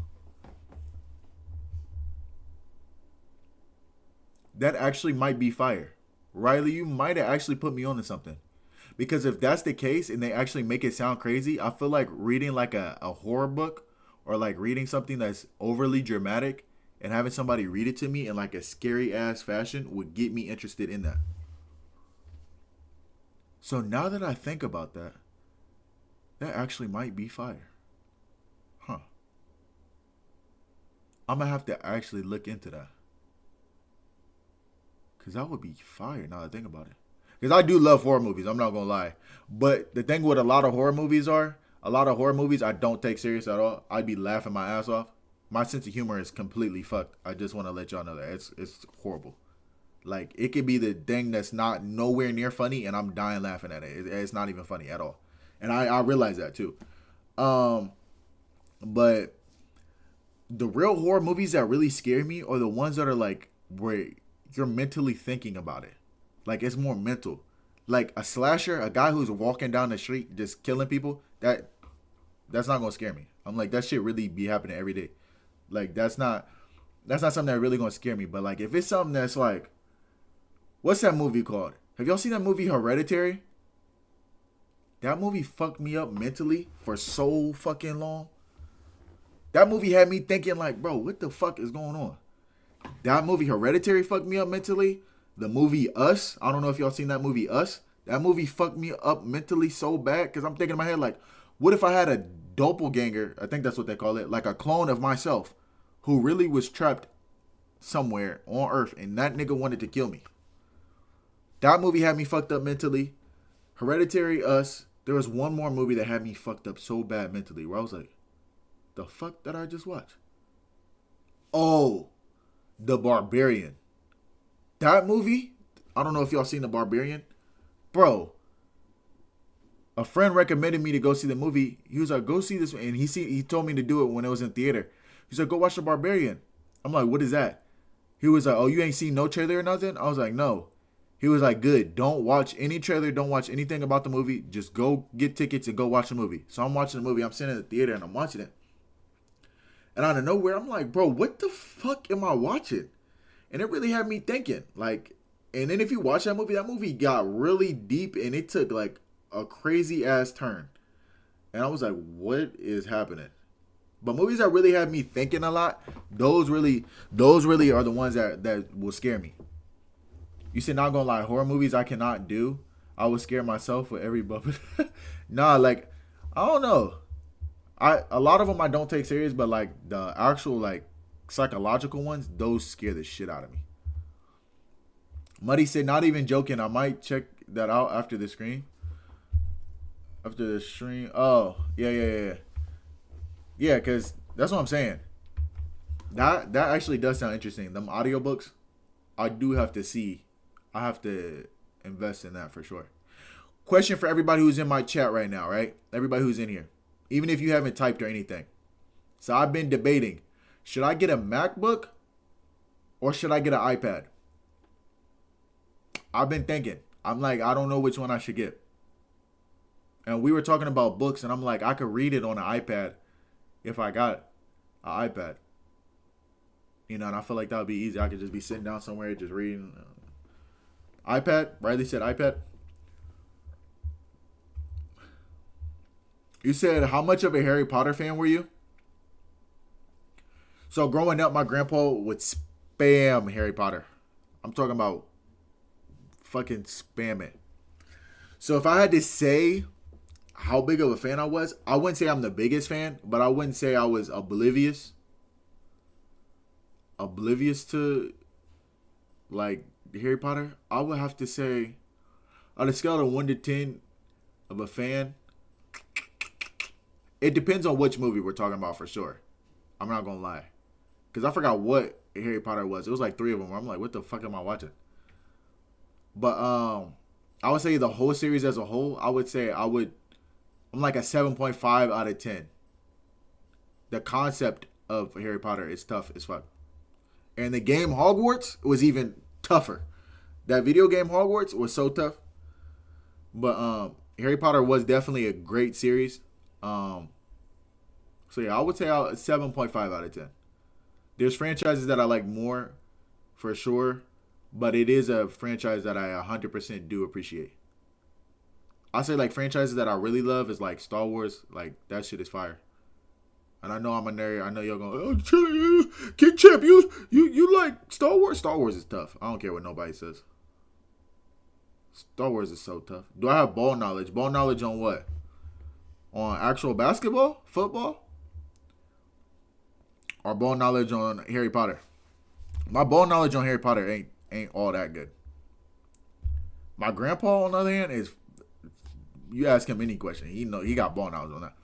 That actually might be fire. Riley, you might have actually put me on to something. Because if that's the case and they actually make it sound crazy, I feel like reading like a horror book or like reading something that's overly dramatic and having somebody read it to me in like a scary ass fashion would get me interested in that. So now that I think about that, that actually might be fire. Huh. I'm gonna have to actually look into that. Cause that would be fire now that I think about it. Because I do love horror movies, I'm not gonna lie. But the thing with a lot of horror movies are, a lot of horror movies I don't take serious at all. I'd be laughing my ass off. My sense of humor is completely fucked. I just want to let y'all know that it's horrible. Like it could be the thing that's not nowhere near funny, and I'm dying laughing at it. It's not even funny at all, and I realize that too. Um, but the real horror movies that really scare me are the ones that are like where you're mentally thinking about it. Like it's more mental. Like a slasher, a guy who's walking down the street just killing people, that's not gonna scare me. I'm like that shit really be happening every day. Like that's not something that really gonna scare me. But like if it's something that's like, what's that movie called? Have y'all seen that movie Hereditary? That movie fucked me up mentally for so fucking long. That movie had me thinking like, bro, what the fuck is going on? That movie Hereditary fucked me up mentally. The movie Us, I don't know if y'all seen that movie Us. That movie fucked me up mentally so bad because I'm thinking in my head like, what if I had a doppelganger? I think that's what they call it, like a clone of myself, who really was trapped somewhere on Earth, and that nigga wanted to kill me. That movie had me fucked up mentally. Hereditary, Us. There was one more movie that had me fucked up so bad mentally, where I was like, the fuck did I just watch? Oh, The Barbarian. That movie, I don't know if y'all seen The Barbarian. Bro, a friend recommended me to go see the movie. He was like, go see this. And he told me to do it when it was in theater. He said, go watch The Barbarian. I'm like, what is that? He was like, oh, you ain't seen no trailer or nothing? I was like, no. He was like, good. Don't watch any trailer. Don't watch anything about the movie. Just go get tickets and go watch the movie. So I'm watching the movie. I'm sitting in the theater and I'm watching it. And out of nowhere, I'm like, bro, what the fuck am I watching? And it really had me thinking. Like, and then if you watch that movie got really deep and it took like a crazy ass turn. And I was like, what is happening? But movies that really had me thinking a lot, those really are the ones that will scare me. You said not gonna lie, horror movies I cannot do. I would scare myself with every bump. Nah, like I don't know. A lot of them I don't take serious, but like the actual like psychological ones, those scare the shit out of me. Muddy said, not even joking. I might check that out after the screen. After the stream. Oh, yeah. Yeah, because that's what I'm saying. That actually does sound interesting. Them audiobooks, I do have to see. I have to invest in that for sure. Question for everybody who's in my chat right now, right? Everybody who's in here. Even if you haven't typed or anything. So I've been debating. Should I get a MacBook or should I get an iPad? I've been thinking. I'm like, I don't know which one I should get. And we were talking about books, and I'm like, I could read it on an iPad if I got an iPad. You know, and I feel like that would be easy. I could just be sitting down somewhere, just reading. iPad? Riley said iPad. You said, how much of a Harry Potter fan were you? So growing up, my grandpa would spam Harry Potter. I'm talking about fucking spam it. So if I had to say how big of a fan I was, I wouldn't say I'm the biggest fan, but I wouldn't say I was oblivious to like Harry Potter. I would have to say on a scale of 1 to 10 of a fan, it depends on which movie we're talking about for sure. I'm not gonna lie, because I forgot what Harry Potter was. It was like 3 of them where I'm like, what the fuck am I watching? But I would say the whole series as a whole, I would say I'm like a 7.5 out of 10. The concept of Harry Potter is tough as fuck. And the game Hogwarts was even tougher. That video game Hogwarts was so tough. But Harry Potter was definitely a great series. So yeah, I would say 7.5 out of 10. There's franchises that I like more, for sure, but it is a franchise that I 100% do appreciate. I say like franchises that I really love is like Star Wars. Like that shit is fire. And I know I'm a nerd. I know y'all going, oh, King Champ, you like Star Wars? Star Wars is tough. I don't care what nobody says. Star Wars is so tough. Do I have ball knowledge? Ball knowledge on what? On actual basketball, football, or ball knowledge on Harry Potter? My ball knowledge on Harry Potter ain't all that good. My grandpa, on the other hand, is, you ask him any question, he got ball knowledge on that.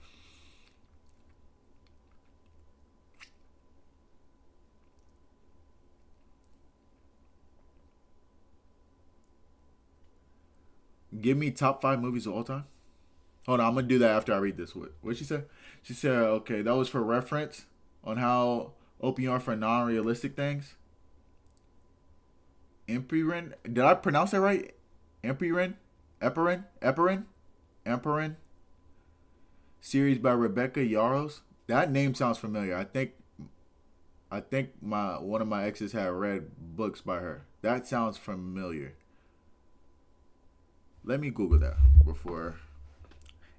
Give me top 5 movies of all time. Hold on, I'm gonna do that after I read this. What she said? She said, okay, that was for reference on how open you are for non-realistic things. Empirin, did I pronounce that right? Empirin, Empirin. Series by Rebecca Yarros. That name sounds familiar. I think my one of my exes had read books by her. That sounds familiar. Let me Google that before.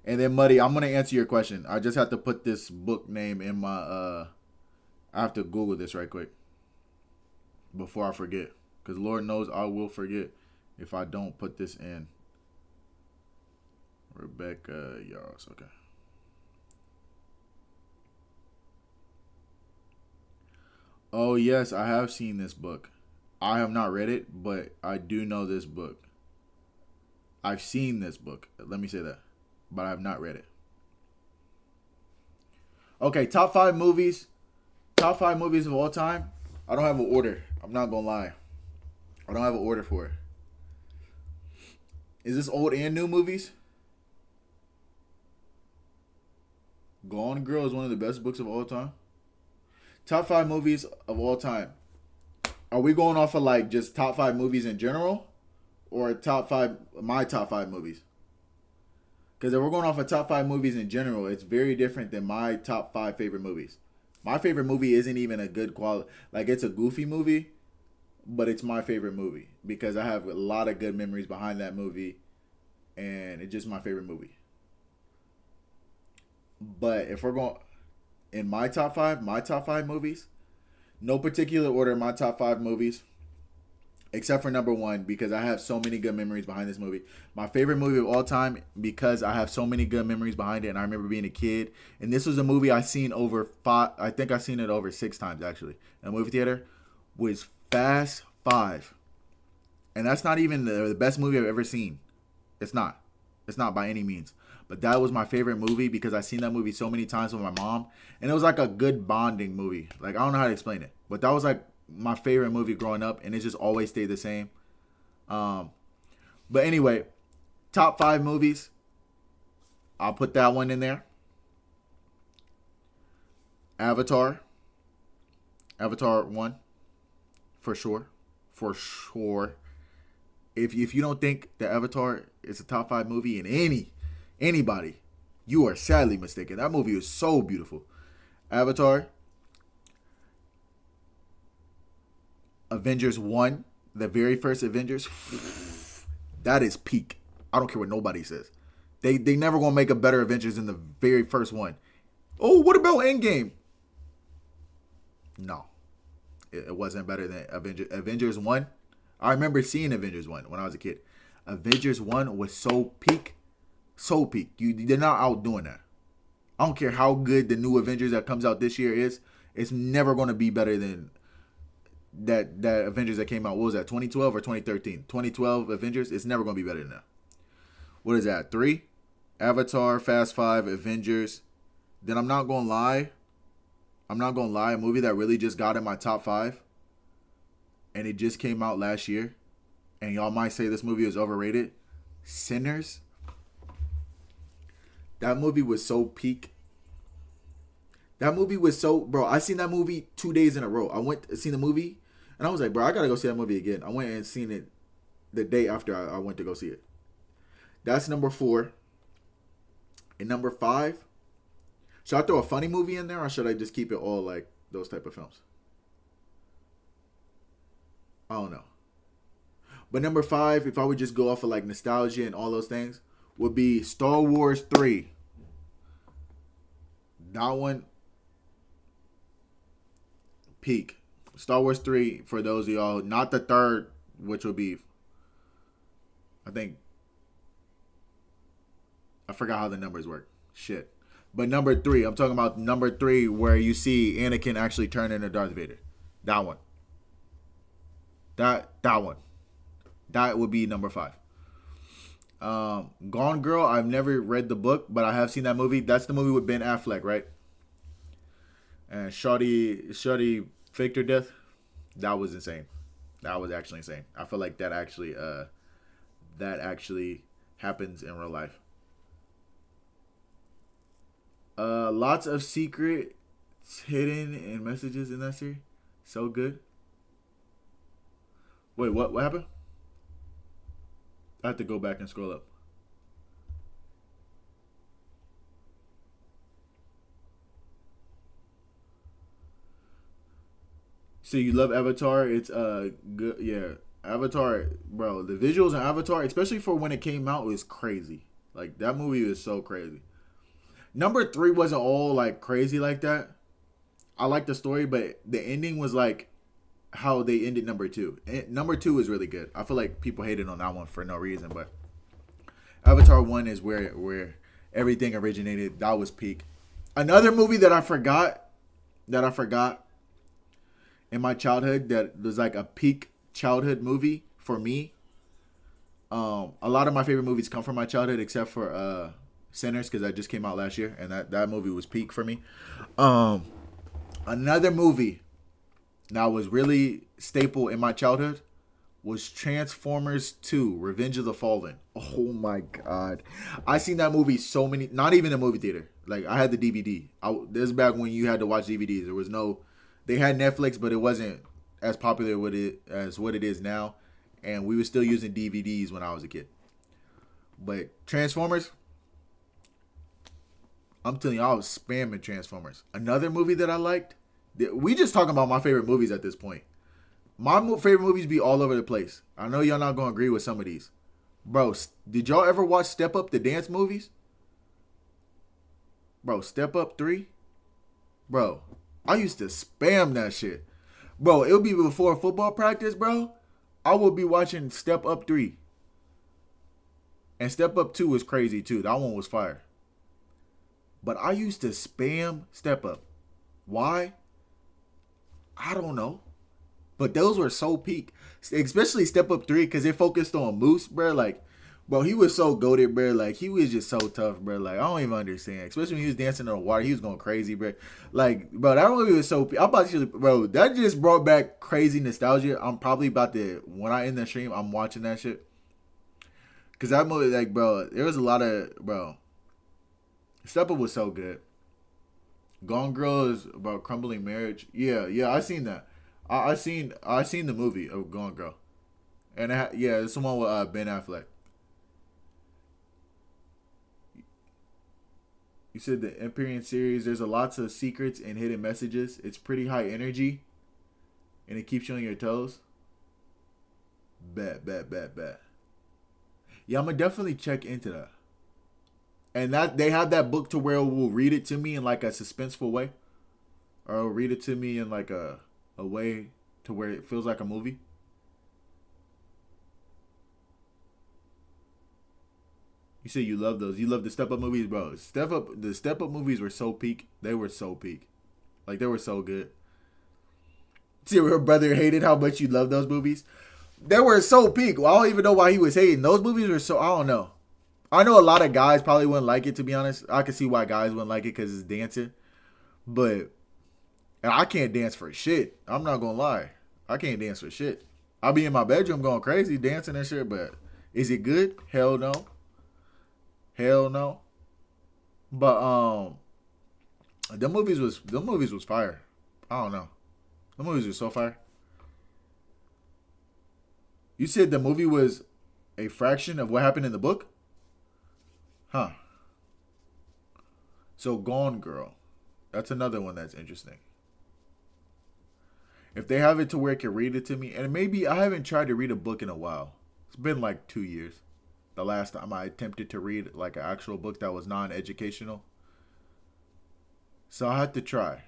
And then Muddy, I'm gonna answer your question. I just have to put this book name in my I have to Google this right quick before I forget. Because Lord knows I will forget if I don't put this in. Rebecca Yarros, okay. Oh yes, I have seen this book. I have not read it, but I do know this book. I've seen this book. Let me say that. But I have not read it. Okay, top 5 movies. Top 5 movies of all time. I don't have an order. I'm not going to lie. I don't have an order for it. Is this old and new movies? Gone Girl is one of the best books of all time. Top 5 movies of all time. Are we going off of like just top 5 movies in general? Or my top 5 movies? Because if we're going off of top 5 movies in general, it's very different than my top 5 favorite movies. My favorite movie isn't even a good quality. Like, it's a goofy movie, but it's my favorite movie. Because I have a lot of good memories behind that movie. And it's just my favorite movie. But if we're going in my top 5 movies, no particular order, my top 5 movies. Except for number 1, because I have so many good memories behind this movie. My favorite movie of all time, because I have so many good memories behind it, and I remember being a kid. And this was a movie I seen over 5. I think I seen it over 6 times actually in a movie theater. Was Fast 5, and that's not even the best movie I've ever seen. It's not. It's not by any means. But that was my favorite movie because I seen that movie so many times with my mom, and it was like a good bonding movie. Like, I don't know how to explain it, but that was like my favorite movie growing up, and it just always stayed the same. But anyway, top 5 movies. I'll put that one in there. Avatar 1, for sure. If you don't think that Avatar is a top 5 movie in anybody, you are sadly mistaken. That movie is so beautiful. Avatar. Avengers 1, the very first Avengers, that is peak. I don't care what nobody says. They never gonna make a better Avengers than the very first one. Oh, what about Endgame? No, it wasn't better than Avengers 1. I remember seeing Avengers 1 when I was a kid. Avengers 1 was so peak. They're not outdoing that. I don't care how good the new Avengers that comes out this year is. It's never gonna be better than that Avengers that came out. What was that, 2012 or 2013? 2012 Avengers. It's never going to be better than that. What is that, 3? Avatar, Fast 5, Avengers. Then I'm not going to lie, a movie that really just got in my top 5, and it just came out last year, and y'all might say this movie is overrated, Sinners. That movie was so peak. That movie was so, bro. I seen that movie 2 days in a row. I went to see the movie, and I was like, bro, I gotta go see that movie again. I went and seen it the day after I went to go see it. That's number 4. And number 5. Should I throw a funny movie in there, or should I just keep it all like those type of films? I don't know. But number 5, if I would just go off of like nostalgia and all those things, would be Star Wars 3. That one, peak. Star Wars 3, for those of y'all, not the third, which would be, I think, I forgot how the numbers work. Shit. But number 3, I'm talking about number 3 where you see Anakin actually turn into Darth Vader. That one. That one. That would be number 5. Gone Girl, I've never read the book, but I have seen that movie. That's the movie with Ben Affleck, right? And Shawty faked her death. That was insane. That was actually insane. I feel like that actually happens in real life. Lots of secrets hidden in messages in that series. So good. Wait, what happened? I have to go back and scroll up. So you love Avatar? It's good. Yeah, Avatar, bro. The visuals in Avatar, especially for when it came out, was crazy. Like that movie was so crazy. Number 3 wasn't all like crazy like that. I like the story, but the ending was like how they ended number 2. And number 2 is really good. I feel like people hated on that one for no reason, but Avatar 1 is where everything originated. That was peak. Another movie that I forgot in my childhood that was like a peak childhood movie for me. A lot of my favorite movies come from my childhood, except for Sinners, because that just came out last year, and that movie was peak for me. Another movie that was really staple in my childhood was Transformers 2, Revenge of the Fallen. Oh my God. I seen that movie so many, not even in the movie theater. Like I had the DVD. This is back when you had to watch DVDs. There was no, they had Netflix, but it wasn't as popular with it as what it is now. And we were still using DVDs when I was a kid. But Transformers, I'm telling you, I was spamming Transformers. Another movie that I liked, we just talking about my favorite movies at this point. My favorite movies be all over the place. I know y'all not going to agree with some of these. Bro, did y'all ever watch Step Up, the dance movies? Bro, Step Up 3? Bro, I used to spam that shit. Bro, it would be before football practice, bro. I would be watching Step Up 3. And Step Up 2 was crazy too. That one was fire. But I used to spam Step Up. Why? I don't know. But those were so peak. Especially Step Up 3, because it focused on Moose, bro. Like, bro, he was so goated, bro. Like, he was just so tough, bro. Like, I don't even understand. Especially when he was dancing in the water. He was going crazy, bro. Like, bro, that movie was so peak. I'm about to, bro, that just brought back crazy nostalgia. I'm probably about to, when I end the stream, I'm watching that shit. Because that movie, like, bro, there was a lot of, bro. Step Up was so good. Gone Girl is about crumbling marriage. Yeah, I seen that. I seen the movie of Gone Girl, and it's someone with Ben Affleck. You said the Empyrean series. There's a lots of secrets and hidden messages. It's pretty high energy, and it keeps you on your toes. Bet. Yeah, I'm gonna definitely check into that. And that they have that book to where it will read it to me in like a suspenseful way, or it'll read it to me in like a way to where it feels like a movie. You say you love those. You love the Step Up movies, bro. The Step Up movies were so peak. They were so peak. Like, they were so good. See, your brother hated how much you love those movies. They were so peak. Well, I don't even know why he was hating. Those movies were so, I don't know. I know a lot of guys probably wouldn't like it, to be honest. I can see why guys wouldn't like it because it's dancing. But I can't dance for shit. I'm not going to lie. I can't dance for shit. I'll be in my bedroom going crazy dancing and shit, but Is it good? Hell no. Hell no. But the movies was fire. I don't know. The movies were so fire. You said the movie was a fraction of what happened in the book? Huh. So Gone Girl. That's another one that's interesting. If they have it to where it can read it to me, and maybe I haven't tried to read a book in a while. It's been like 2 years. The last time I attempted to read like an actual book that was non-educational. So I had to try.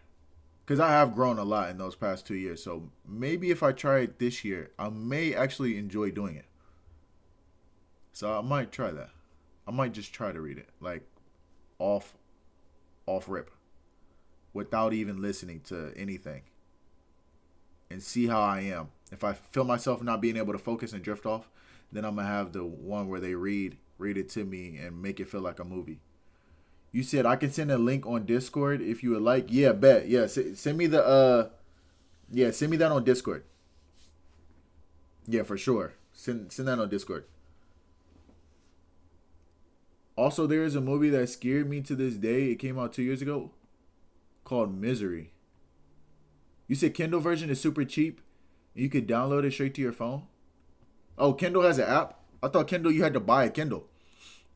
Because I have grown a lot in those past 2 years. So maybe if I try it this year, I may actually enjoy doing it. So I might try that. I might just try to read it. Like off off rip. Without even listening to anything. And see how I am. If I feel myself not being able to focus and drift off, then I'm gonna have the one where they read it to me and make it feel like a movie. You said I can send a link on Discord if you would like. Yeah, bet. Yeah, send me the send me that on Discord. Yeah, for sure. Send that on Discord. Also, there is a movie that scared me to this day. It came out 2 years ago, called Misery. You said Kindle version is super cheap. You could download it straight to your phone. Oh, Kindle has an app. I thought Kindle you had to buy a Kindle.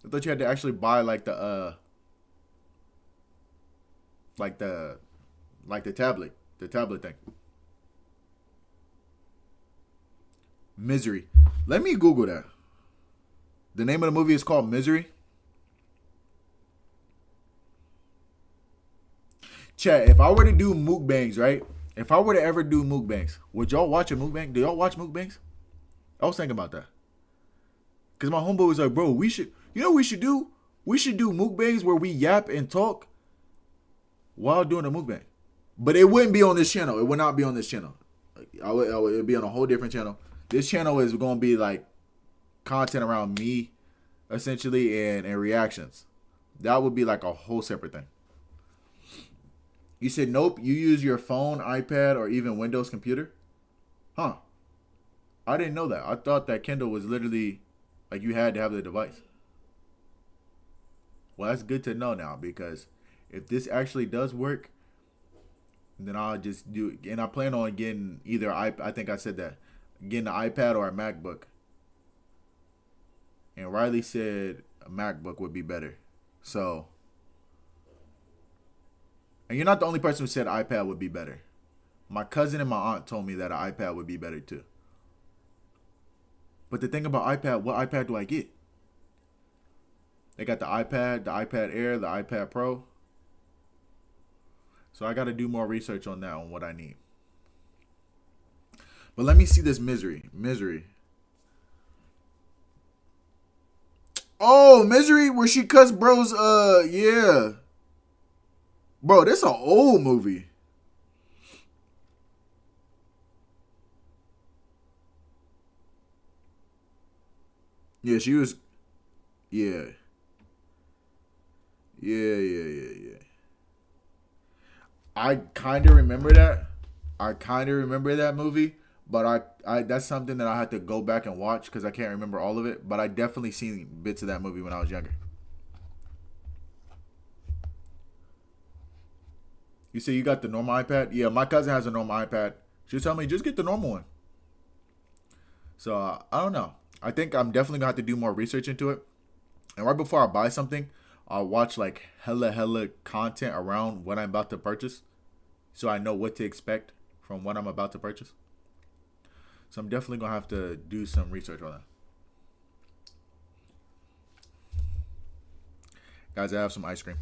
I thought you had to actually buy like the tablet thing. Misery. Let me Google that. The name of the movie is called Misery. Chat, if I were to do mukbangs, right? If I were to ever do mukbangs, would y'all watch a mukbang? Do y'all watch mukbangs? I was thinking about that. Because my homeboy was like, bro, we should, you know what we should do? We should do mukbangs where we yap and talk while doing a mukbang. But it wouldn't be on this channel. It would not be on this channel. It would be on a whole different channel. This channel is going to be like content around me, essentially, and reactions. That would be like a whole separate thing. You said, nope, you use your phone, iPad, or even Windows computer? Huh. I didn't know that. I thought that Kindle was literally like you had to have the device. Well, that's good to know now, because if this actually does work, then I'll just do it. And I plan on getting either, I think I said that, getting an iPad or a MacBook. And Riley said a MacBook would be better. So, and you're not the only person who said iPad would be better. My cousin and my aunt told me that an iPad would be better too. But the thing about iPad, what iPad do I get? They got the iPad Air, the iPad Pro. So I got to do more research on that, on what I need. But let me see this Misery. Oh, Misery, where she cuts bro's, yeah. Bro, this an old movie. Yeah, she was, yeah. Yeah. I kind of remember that. I kind of remember that movie, but I that's something that I had to go back and watch because I can't remember all of it. But I definitely seen bits of that movie when I was younger. You say you got the normal iPad? Yeah, my cousin has a normal iPad. She was telling me, just get the normal one. So, I don't know. I think I'm definitely going to have to do more research into it. And right before I buy something, I'll watch like hella content around what I'm about to purchase. So I know what to expect from what I'm about to purchase. So I'm definitely going to have to do some research on that. Guys, I have some ice cream.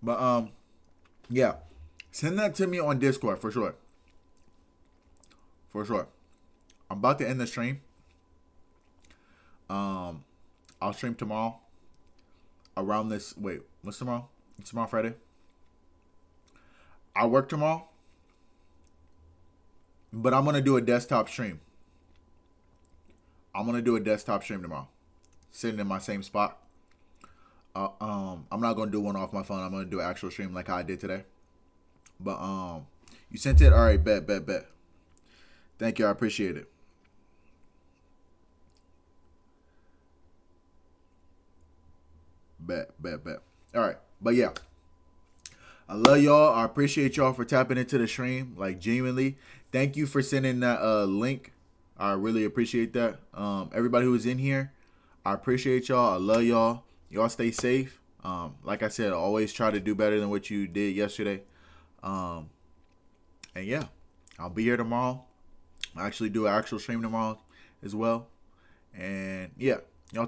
But yeah, send that to me on Discord for sure. For sure. I'm about to end the stream. I'll stream tomorrow. Around this, wait, what's tomorrow? It's tomorrow Friday. I work tomorrow, but I'm gonna do a desktop stream. I'm tomorrow, sitting in my same spot. I'm not gonna do one off my phone. I'm gonna do an actual stream like how I did today. But you sent it? All right, bet. Thank you. I appreciate it. Bet. All right. But yeah. I love y'all. I appreciate y'all for tapping into the stream. Like genuinely. Thank you for sending that link. I really appreciate that. Everybody who was in here, I appreciate y'all. I love y'all. Y'all stay safe. Like I said, always try to do better than what you did yesterday. And yeah, I'll be here tomorrow. I actually do an actual stream tomorrow as well. And yeah.